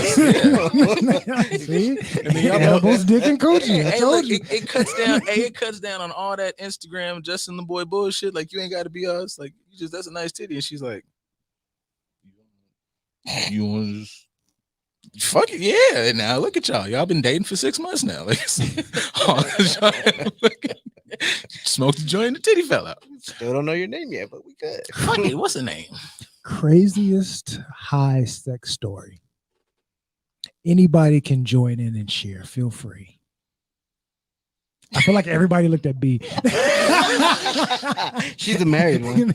yeah. See? And then y'all Edibles, dick, and coochie. I Hey, told look, you. it cuts down. It cuts down on all that Instagram Justin the boy bullshit. Like you ain't got to be us. Like you just that's a nice titty, and she's like, you want to just fuck it, yeah. And now look at y'all. Y'all been dating for 6 months now. Like, smoked the joint, the titty fell out. Still don't know your name yet, but we good. Fuck it, what's the name? Craziest high sex story. Anybody can join in and share. Feel free. I feel like everybody looked at B. She's the married one.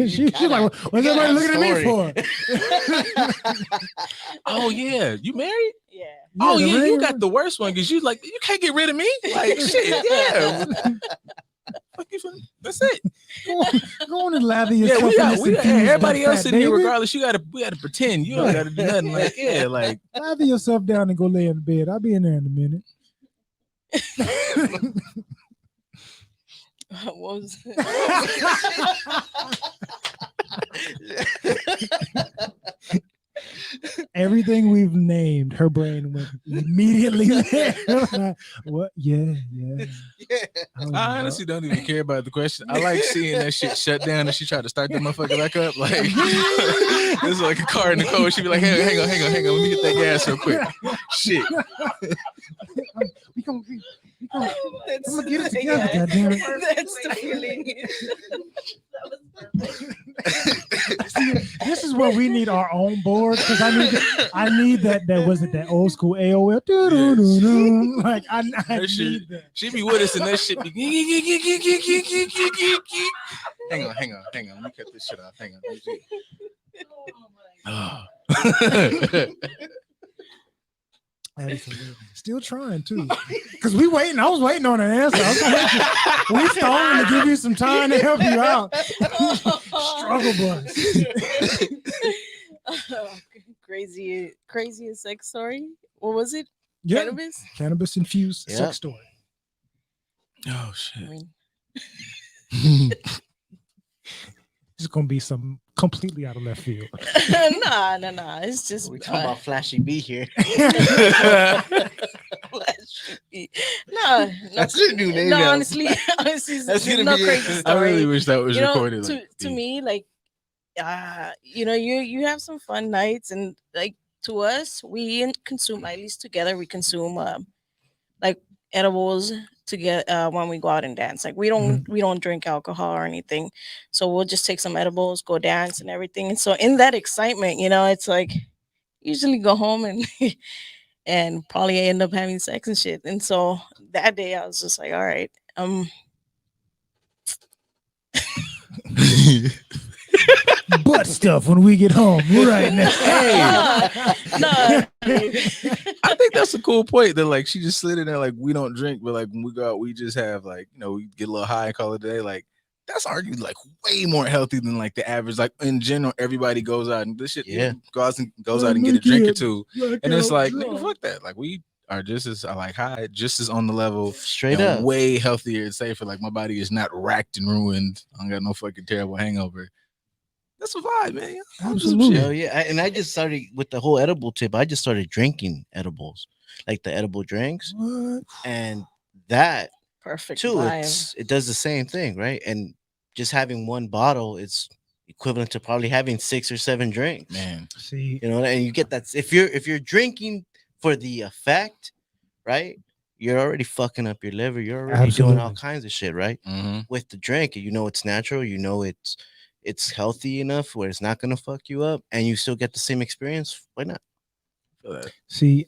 She's like, what's everybody looking at me for? Oh yeah, you married? Yeah. Oh the yeah, ring- you got the worst one because you like you can't get rid of me. Like shit, yeah. Fuck you for- That's it. Go on and lather Yeah, yourself. in this infused everybody fat else in here, baby. regardless, we gotta pretend. You don't gotta do nothing. Like yeah, like Lather yourself down and go lay in the bed. I'll be in there in a minute. What was Everything we've named, her brain went immediately there. What? Yeah. Oh, I honestly don't even care about the question. I like seeing that shit shut down and she tried to start that motherfucker back up. Like it's like a car in the cold. She'd be like, hey, hang on. Let me hit that gas real quick. Shit. we gonna That's, I'm gonna get it together, goddammit. That's the feeling. That was perfect. See, this is where we need our own board because I need that wasn't that old school AOL. Doo-doo-doo-doo. Like I That shit. need that. She be with us and that shit be hang on. Let me cut this shit off. Hang on. Absolutely. Still trying too. Because we waiting. I was waiting on an answer. I was we stalling to give you some time to help you out. Struggle bus. Craziest sex story. What was it? Yeah. Cannabis? Cannabis infused Yeah. sex story. Oh I shit. mean, It's gonna be some completely out of left field. nah. It's just We talking about Flashy B here. no. That's your new name No, now. honestly, That's there's gonna no be it. crazy I story. really wish that was You know, recorded. to me, like, you have some fun nights and like to us, we consume, at least together, we consume like edibles to get when we go out and dance. Like we don't drink alcohol or anything, so we'll just take some edibles, go dance and everything. And so in that excitement, it's like usually go home and and probably end up having sex and shit. And so that day I was just like, all right, Butt stuff when we get home right now. no, I think that's a cool point that like she just slid in there like we don't drink, but like when we go out, we just have like we get a little high and call it a day. Like that's arguably like way more healthy than like the average. Like in general, everybody goes out and this shit goes out and get a drink or two, and it's like nigga, fuck that. Like we are just as like high, just as on the level, Straight and up. way healthier and safer. Like my body is not racked and ruined. I don't got no fucking terrible hangover. That's a vibe, man. Absolutely. Hell yeah. And I just started with the whole edible tip. I just started drinking edibles, like the edible drinks. What? And that perfect too, vibe. it does the same thing, right? And just having one bottle is equivalent to probably having 6 or 7 drinks. Man, See, And you get that if you're drinking for the effect, right? You're already fucking up your liver. You're already doing all Absolutely. kinds of shit, right? mm-hmm. With the drink, it's natural. It's healthy enough where it's not gonna fuck you up, and you still get the same experience. Why not? Feel that. see,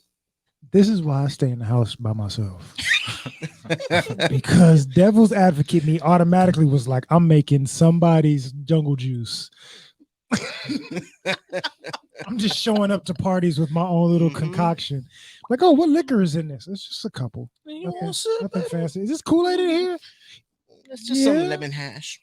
this is why I stay in the house by myself. Because devil's advocate me automatically was like, I'm making somebody's jungle juice. I'm just showing up to parties with my own little concoction. Like, oh, what liquor is in this? It's just a couple. You Nothing, want some, nothing baby? fancy. Is this Kool-Aid in here? It's just some Yeah. lemon hash.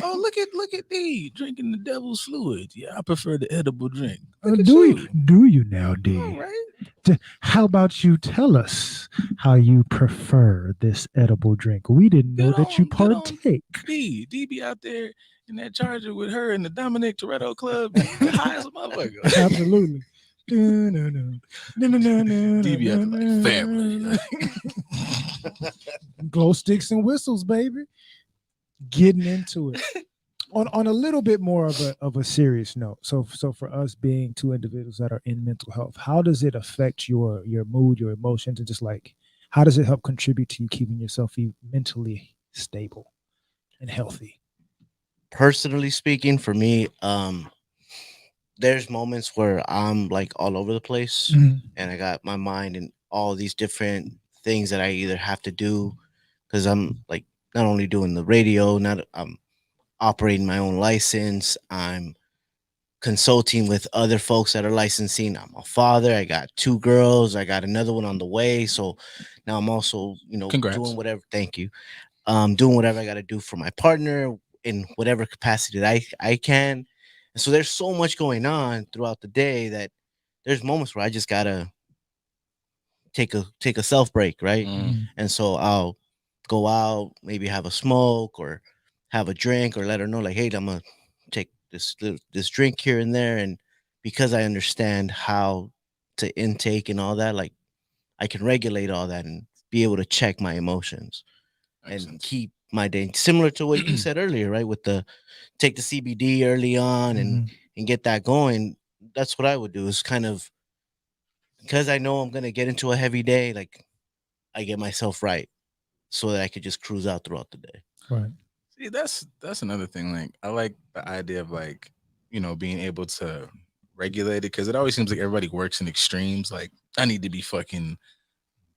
Oh, look at D drinking the devil's fluid. Yeah, I prefer the edible drink. Do you now, D? All right. How about you tell us how you prefer this edible drink? We didn't know that you Get on. partake. D be out there in that Charger with her in the Dominic Toretto Club. High as a motherfucker. Absolutely. D be out there like family. Glow sticks and whistles, baby. Getting into it. On a little bit more of a serious note. So for us being two individuals that are in mental health, how does it affect your mood, your emotions, and just like how does it help contribute to you keeping yourself mentally stable and healthy? Personally speaking, for me, there's moments where I'm like all over the place, and I got my mind in all these different things that I either have to do because I'm like not only doing the radio, I'm operating my own license. I'm consulting with other folks that are licensing. I'm a father. I got 2 girls. I got another one on the way. So now I'm also, Congrats. doing whatever. Thank you. Doing whatever I got to do for my partner in whatever capacity that I can. And so there's so much going on throughout the day that there's moments where I just gotta take a self break, right? And so I'll go out, maybe have a smoke or have a drink, or let her know like, hey, I'm gonna take this drink here and there. And because I understand how to intake and all that, like I can regulate all that and be able to check my emotions and keep my day similar to what you said earlier, right? With the take the CBD early on and get that going. That's what I would do, is kind of, because I know I'm gonna get into a heavy day, like I get myself right so that I could just cruise out throughout the day. Right. See, that's another thing. Like I like the idea of like, being able to regulate it, because it always seems like everybody works in extremes. Like I need to be fucking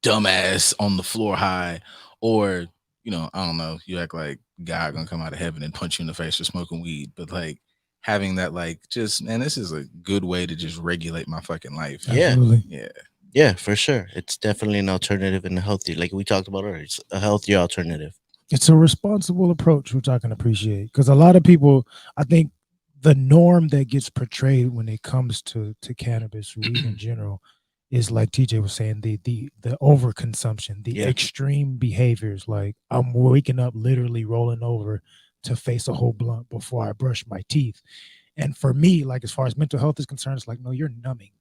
dumbass on the floor high, or I don't know, you act like God gonna come out of heaven and punch you in the face for smoking weed. But like having that, like, just, man, this is a good way to just regulate my fucking life. Absolutely. Yeah, for sure. It's definitely an alternative and a healthy, like we talked about earlier. It's a healthier alternative. It's a responsible approach, which I can appreciate, because a lot of people, I think the norm that gets portrayed when it comes to cannabis, weed in general, is like TJ was saying, the overconsumption, the extreme behaviors. Like I'm waking up literally rolling over to face a whole blunt before I brush my teeth. And for me, like as far as mental health is concerned, it's like, no, you're numbing.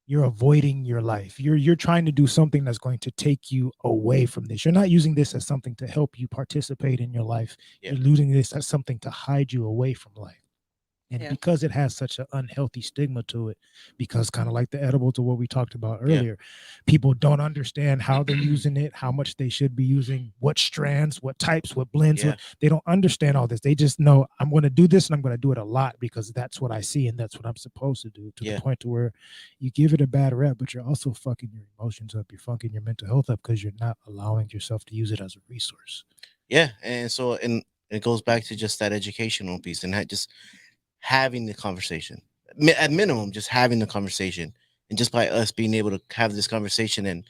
You're avoiding your life. You're trying to do something that's going to take you away from this. You're not using this as something to help you participate in your life. You're using this as something to hide you away from life. And Yeah. because it has such an unhealthy stigma to it, because kind of like the edible to what we talked about earlier, people don't understand how they're using it, how much they should be using, what strands, what types, what blends. Yeah. They don't understand all this. They just know I'm going to do this and I'm going to do it a lot because that's what I see and that's what I'm supposed to do. To the point to where you give it a bad rep, but you're also fucking your emotions up. You're fucking your mental health up because you're not allowing yourself to use it as a resource. Yeah, and so and it goes back to just that educational piece and just having the conversation. At minimum, just having the conversation, and just by us being able to have this conversation, and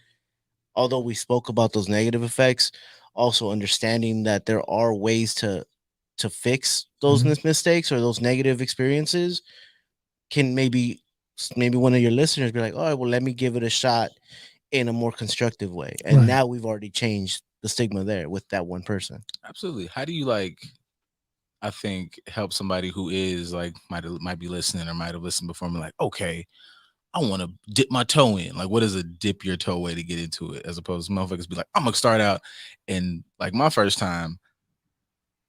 although we spoke about those negative effects, also understanding that there are ways to fix those mistakes or those negative experiences, can maybe one of your listeners be like, all right, well, let me give it a shot in a more constructive way, and now we've already changed the stigma there with that one person. Absolutely. How do you like, I think, help somebody who is like might be listening or might have listened before and be like, okay, I want to dip my toe in. Like, what is a dip your toe way to get into it? As opposed to motherfuckers be like, I'm gonna start out, and like my first time,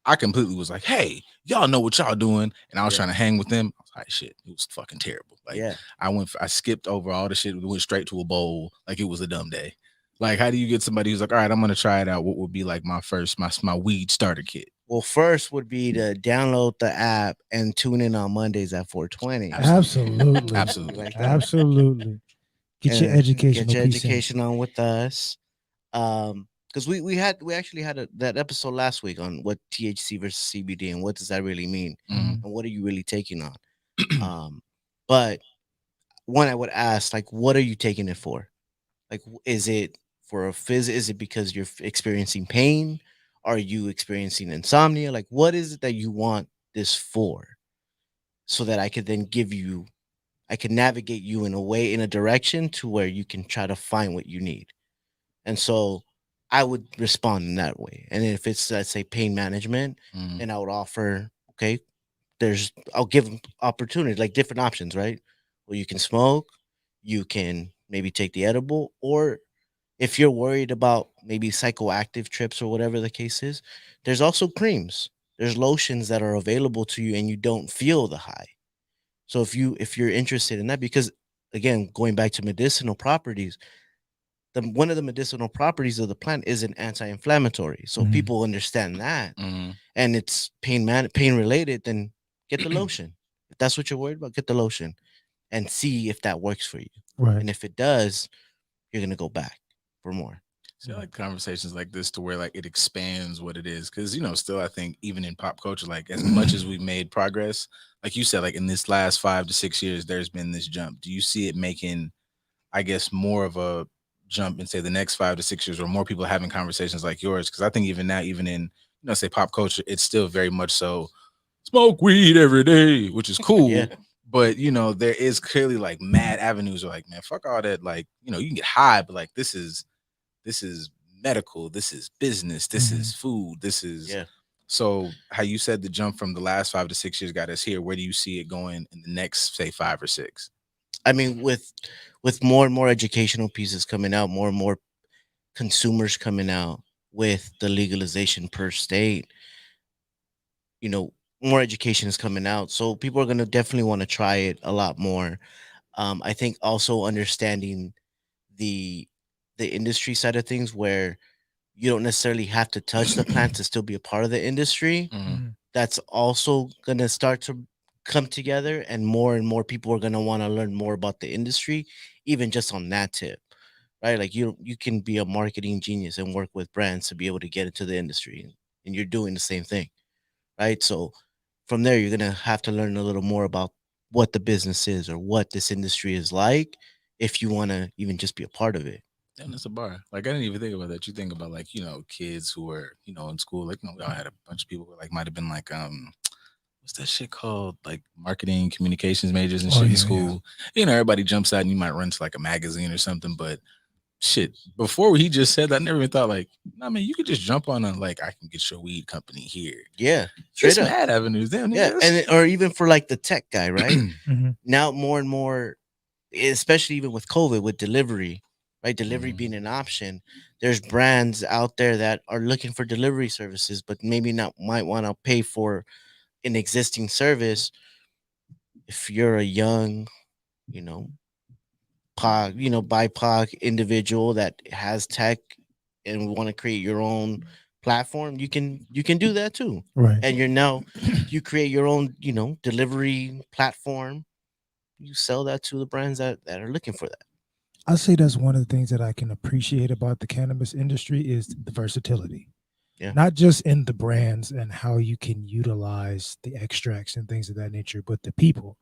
I completely was like, hey, y'all know what y'all doing, and I was trying to hang with them. I was like, shit, it was fucking terrible. Like, I skipped over all the shit, went straight to a bowl, like it was a dumb day. Like, how do you get somebody who's like, all right, I'm gonna try it out? What would be like my weed starter kit? Well, first would be to download the app and tune in on Mondays at 4:20. Absolutely. Absolutely. Absolutely. Get your education on with us. Because we actually had that episode last week on what THC versus CBD and what does that really mean, and what are you really taking on. But one, I would ask, like, what are you taking it for? Like, is it for is it because you're experiencing pain? Are you experiencing insomnia? Like, what is it that you want this for? So that I could then I can navigate you in a way, in a direction to where you can try to find what you need. And so I would respond in that way. And if it's, let's say, pain management, then I would offer, okay, I'll give them opportunities, like different options, right? Well, you can smoke, you can maybe take the edible, or if you're worried about maybe psychoactive trips or whatever the case is, there's also creams. There's lotions that are available to you and you don't feel the high. So if you're interested in that, because again, going back to medicinal properties, one of the medicinal properties of the plant is an anti-inflammatory. So people understand that, and it's pain related, then get the lotion. If that's what you're worried about, get the lotion and see if that works for you. Right. And if it does, you're gonna go back for more. So I like conversations like this to where like it expands what it is. Cause still I think even in pop culture, like as much as we've made progress, like you said, like in this last 5 to 6 years, there's been this jump. Do you see it making, I guess, more of a jump in say the next 5 to 6 years or more people having conversations like yours? Cause I think even now, even in, say pop culture, it's still very much so smoke weed every day, which is cool. But there is clearly like mad avenues of like, man, fuck all that. Like, you can get high, but like this is medical, this is business, this is food, this is so how you said the jump from the last 5 to 6 years got us here. Where do you see it going in the next say 5 or 6? I mean, with more and more educational pieces coming out, more and more consumers coming out with the legalization per state, more education is coming out, so people are going to definitely want to try it a lot more. I think also understanding the industry side of things, where you don't necessarily have to touch the plant to still be a part of the industry. That's also going to start to come together, and more people are going to want to learn more about the industry, even just on that tip, right? Like you can be a marketing genius and work with brands to be able to get into the industry, and you're doing the same thing, right? So from there, you're going to have to learn a little more about what the business is or what this industry is like, if you want to even just be a part of it. And it's a bar. Like I didn't even think about that. You think about like, kids who were, in school, like, we all had a bunch of people who like might have been like what's that shit called? Like marketing communications majors and shit in school. Everybody jumps out and you might run to like a magazine or something, but shit, before he just said that, I never even thought like, I mean, you could just jump on a like I can get your weed company here. Yeah. Straight up. Mad avenues, damn. Yeah. And or even for like the tech guy, right? Now more and more, especially even with COVID, with delivery, right? Delivery being an option. There's brands out there that are looking for delivery services, but maybe not might want to pay for an existing service. if you're a young, you know, BIPOC individual that has tech and want to create your own platform, you can do that too. Right. And you create your own, delivery platform. You sell that to the brands that are looking for that. I say that's one of the things that I can appreciate about the cannabis industry is the versatility. Yeah. Not just in the brands and how you can utilize the extracts and things of that nature, but the people.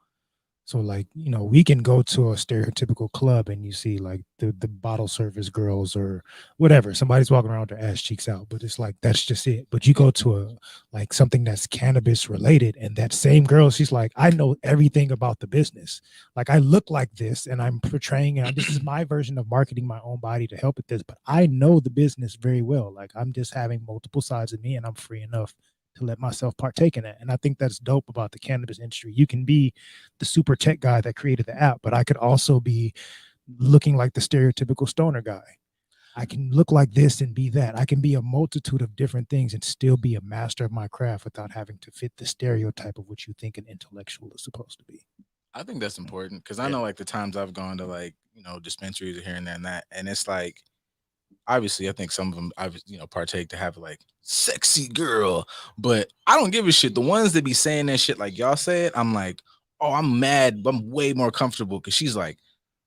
So like, we can go to a stereotypical club and you see like the bottle service girls or whatever. Somebody's walking around with their ass cheeks out, but it's like that's just it. But you go to a like something that's cannabis related, and that same girl, she's like, I know everything about the business. Like I look like this and I'm portraying it. This is my version of marketing my own body to help with this, but I know the business very well. Like I'm just having multiple sides of me and I'm free enough to let myself partake in it. And I think that's dope about the cannabis industry. You can be the super tech guy that created the app, but I could also be looking like the stereotypical stoner guy. I can look like this and be that. I can be a multitude of different things and still be a master of my craft without having to fit the stereotype of what you think an intellectual is supposed to be. I think that's important because I know like the times I've gone to like, dispensaries here and there and that. And it's like, obviously, I think some of them I've partake to have like sexy girl, but I don't give a shit. The ones that be saying that shit like y'all said, I'm like, oh, I'm mad. I'm way more comfortable because she's like,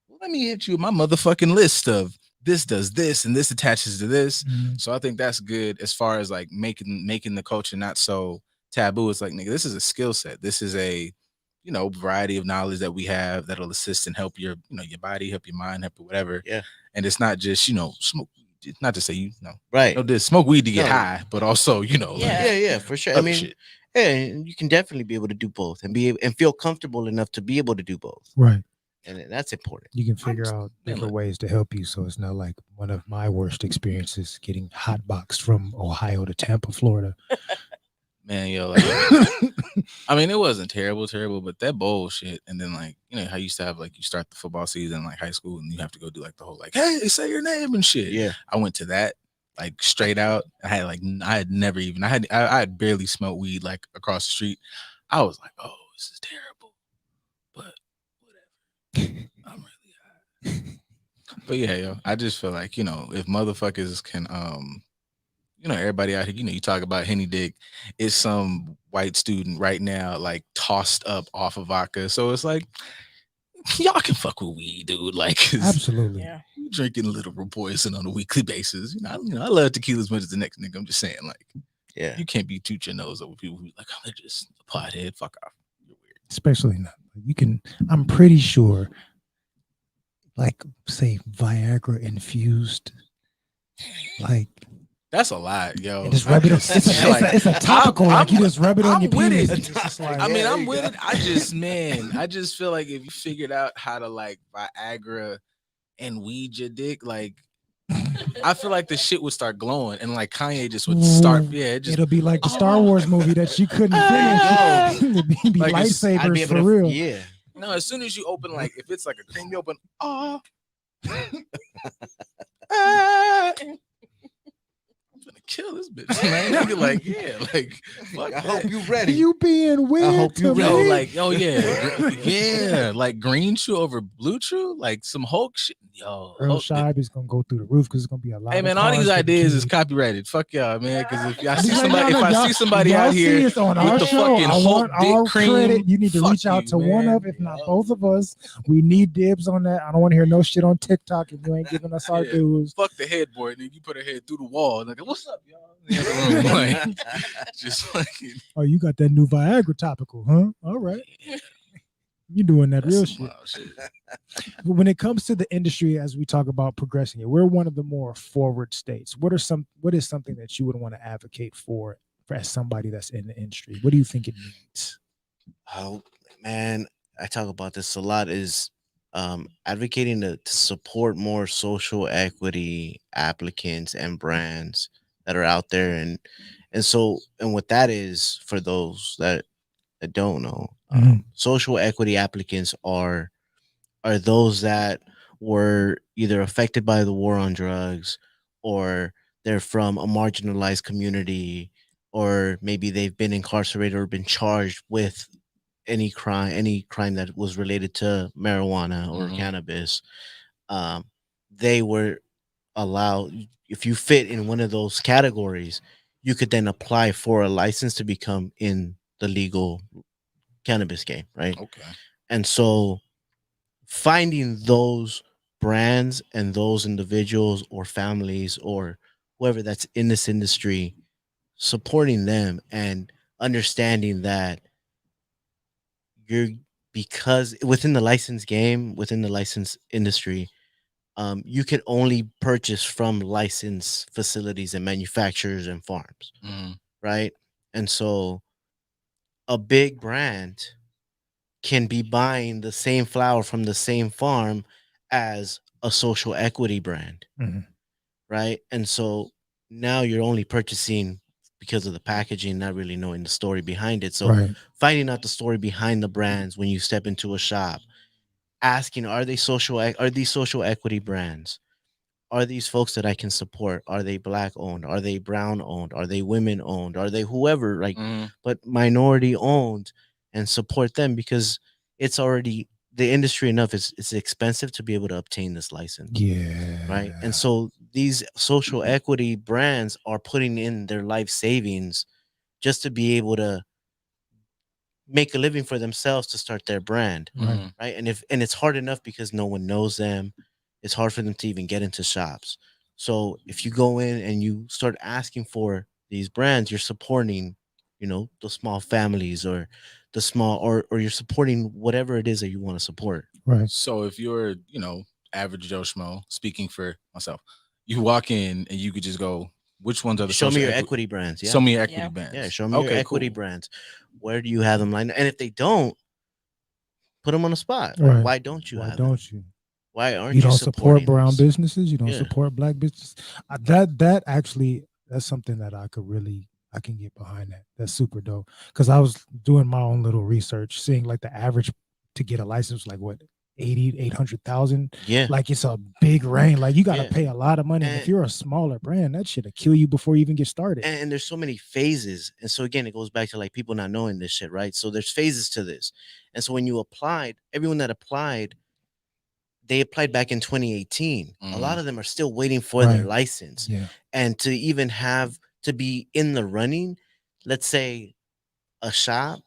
well, let me hit you with my motherfucking list of this does this and this attaches to this. Mhm. So I think that's good as far as like making the culture not so taboo. It's like, nigga, this is a skill set. This is a variety of knowledge that we have that'll assist and help your your body, help your mind, help you whatever. Yeah. And it's not just smoke. Not to say right. Smoke weed to get No. high, but also Yeah, for sure. I other mean, shit. yeah, and you can definitely be able to do both and and feel comfortable enough to be able to do both, Right. and that's important. You can figure out man, different look. ways to help you. So it's not like one of my worst experiences getting hotboxed from Ohio to Tampa, Florida. Man, like, I mean, it wasn't terrible, but that bullshit. And then like, how you used to have like you start the football season like high school and you have to go do like the whole like, hey, say your name and shit. Yeah. I went to that like straight out. I had never even I had barely smoked weed like across the street. I was like, oh, this is terrible, but whatever. I'm really high. But yeah, I just feel like if motherfuckers can everybody out here, you talk about Henny Dick is some white student right now, like tossed up off of vodka. So it's like, y'all can fuck with weed, dude. Like, Absolutely. Yeah. you drinking literal poison on a weekly basis. I love tequila as much as the next nigga. I'm just saying, like, Yeah. you can't be toot your nose over people who like, oh, they're just a pothead. Fuck off. You're weird. Especially not. I'm pretty sure, like, say Viagra infused, like, That's a lot, yo. and just rub it on. It's a topical. Like you just rub it on I'm your with penis. it. and it's just like, I mean, Yeah, I'm you with go. it. I just feel like if you figured out how to like Viagra and weed your dick, like I feel like the shit would start glowing and like Kanye just would start. Yeah, it'll be like the Star Wars movie that she couldn't finish. It'd be Like it's- I'd lightsabers be able for to, real. yeah. no. As soon as you open, like if it's like a cream, you open. I'm gonna kill this bitch, man. Nigga, like yeah, like fuck I that. hope you ready. You being weird. hope you to ready. Yo, me. like, oh yeah, yeah, like green chew over blue chew, like some Hulk shit. Yo, Earl Hulk, Shibe is gonna go through the roof because it's gonna be a lot. hey of man, all cars these getting ideas is keyed. copyrighted. Fuck y'all, man. Because if I He's see like, somebody, no, if I y'all- see somebody y'all out see here us on with our the show, fucking I Hulk want dick our cream, credit. You need to fuck reach out you, to one man. of, if not both of us. We need dibs on that. I don't want to hear no shit on TikTok if you ain't giving us our Yeah. dues. Fuck the headboard, nigga. You put her head through the wall. Like, what's up, y'all? In the other room, like, just fucking. Oh, you got that new Viagra topical, huh? All right, you doing that That's real some shit. wild shit. But when it comes to the industry, as we talk about progressing it, we're one of the more forward states. What is something that you would want to advocate for as somebody that's in the industry? What do you think it needs? Oh man, I talk about this a lot. Is advocating to support more social equity applicants and brands that are out there, and what that is for those that don't know, social equity applicants are those that were either affected by the war on drugs, or they're from a marginalized community, or maybe they've been incarcerated or been charged with any crime that was related to marijuana or cannabis, they were allowed, if you fit in one of those categories, you could then apply for a license to become in the legal cannabis game, right? Okay. And so finding those brands and those individuals or families or whoever that's in this industry, supporting them and understanding that you're, because within the license game, within the license industry, you can only purchase from licensed facilities and manufacturers and farms, right? And so a big brand can be buying the same flower from the same farm as a social equity brand, right? And so now you're only purchasing because of the packaging, not really knowing the story behind it. So Right. finding out the story behind the brands when you step into a shop, asking, are these social equity brands? Are these folks that I can support? Are they black owned? Are they brown owned? Are they women owned? Are they whoever, like, but minority owned, and support them because it's already the industry enough. It's expensive to be able to obtain this license. Yeah. Right. And so these social equity brands are putting in their life savings just to be able to make a living for themselves to start their brand. Right. And it's hard enough because no one knows them. It's hard for them to even get into shops. So if you go in and you start asking for these brands, you're supporting, the small families or the small, or you're supporting whatever it is that you want to support. Right. So if you're, average Joe Schmo, speaking for myself, you walk in and you could just go, which ones are the Show me social your equity brands. Yeah. Show me your equity brands. Yeah. Show me your equity brands. Where do you have them lined up? And if they don't, put them on the spot. Right. Why don't you Why have don't them? you? Why aren't You don't support supporting brown this? businesses? You don't Yeah. support black businesses? That actually, that's something that I can get behind that. That's super dope. Because I was doing my own little research, seeing like the average to get a license, like what, 800,000. Yeah. Like it's a big range. Like you got to Yeah. pay a lot of money. And if you're a smaller brand, that shit'll kill you before you even get started. And there's so many phases. And so again, it goes back to like people not knowing this shit, right? So there's phases to this. And so when you applied, everyone that applied, they applied back in 2018. A lot of them are still waiting for their license. Yeah. And to even have to be in the running, let's say a shop,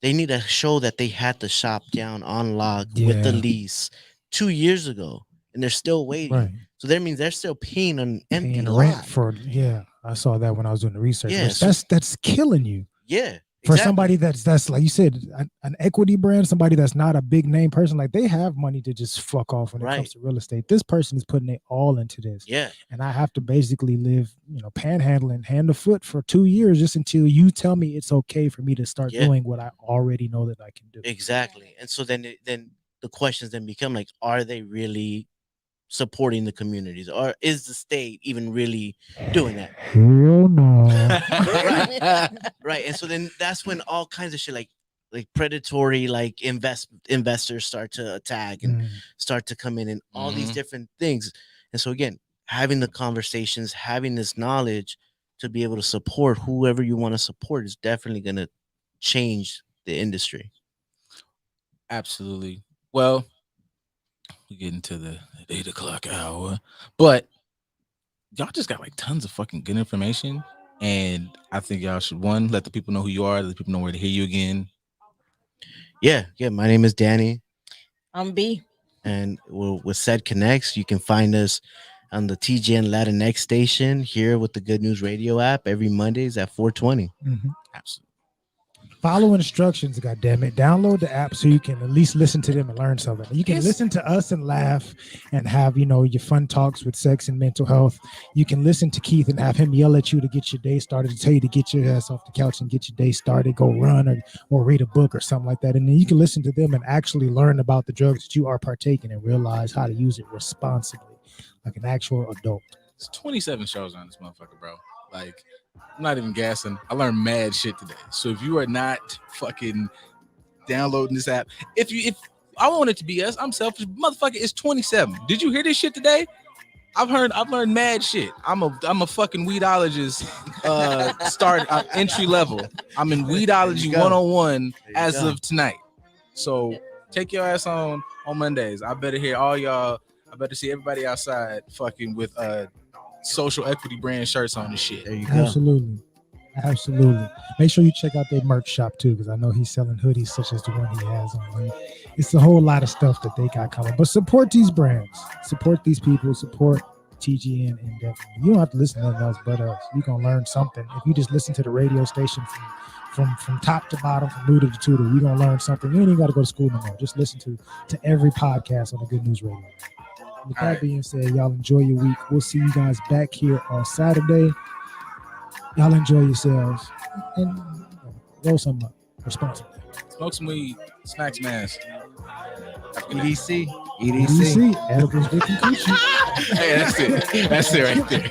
they need to show that they had the shop down on lock with the Yeah. lease 2 years ago, and they're still waiting. Right. So that means they're still paying an empty Paying lot. rent for, yeah. I saw that when I was doing the research. Yeah, Which so- that's killing you. Yeah. For exactly. somebody that's like you said, an equity brand, somebody that's not a big name person, like they have money to just fuck off when it comes to real estate. This person is putting it all into this. Yeah. And I have to basically live, panhandling hand to foot for 2 years just until you tell me it's okay for me to start doing what I already know that I can do. Exactly. And so then the questions then become like, are they really supporting the communities, or is the state even really doing that? Hell no. Right. And so then that's when all kinds of shit like predatory like investors start to attack and start to come in and all these different things. And so again, having the conversations, having this knowledge to be able to support whoever you want to support is definitely going to change the industry. Absolutely. Well, we get into the 8 o'clock hour, but y'all just got like tons of fucking good information, and I think y'all should let the people know who you are, let the people know where to hear you again. Yeah. My name is Danny. I'm B. And with Said Connects, you can find us on the TGN Latinx station here with the Good News Radio app every Mondays at 4:20. Absolutely. Follow instructions, goddammit. Download the app so you can at least listen to them and learn something. You can listen to us and laugh and have, your fun talks with sex and mental health. You can listen to Keith and have him yell at you to get your day started, to tell you to get your ass off the couch and get your day started, go run or read a book or something like that. And then you can listen to them and actually learn about the drugs that you are partaking and realize how to use it responsibly, like an actual adult. It's 27 shows on this motherfucker, bro. Like, I'm not even gassing. I learned mad shit today. So if you are not fucking downloading this app, if I want it to be us, I'm selfish. Motherfucker, it's 27. Did you hear this shit today? I've learned mad shit. I'm a fucking weedologist. Start entry level. I'm in weedology 101 as of tonight. So take your ass on Mondays. I better hear all y'all. I better see everybody outside fucking with social equity brand shirts on and shit. There you go. Absolutely. Make sure you check out their merch shop too, because I know he's selling hoodies such as the one he has on. It's a whole lot of stuff that they got coming. But support these brands, support these people, support TGN, and definitely you don't have to listen to nothing else but us. You're gonna learn something if you just listen to the radio station from top to bottom, from rooter to tutor. You're gonna learn something. You ain't even got to go to school no more. Just listen to every podcast on the Good News Radio. With that being said, y'all enjoy your week. We'll see you guys back here on Saturday. Y'all enjoy yourselves and roll something up responsibly. Smoke some weed, smack some ass. EDC. EDC. Edibles, Dick, and Coochie. Hey, that's it right there.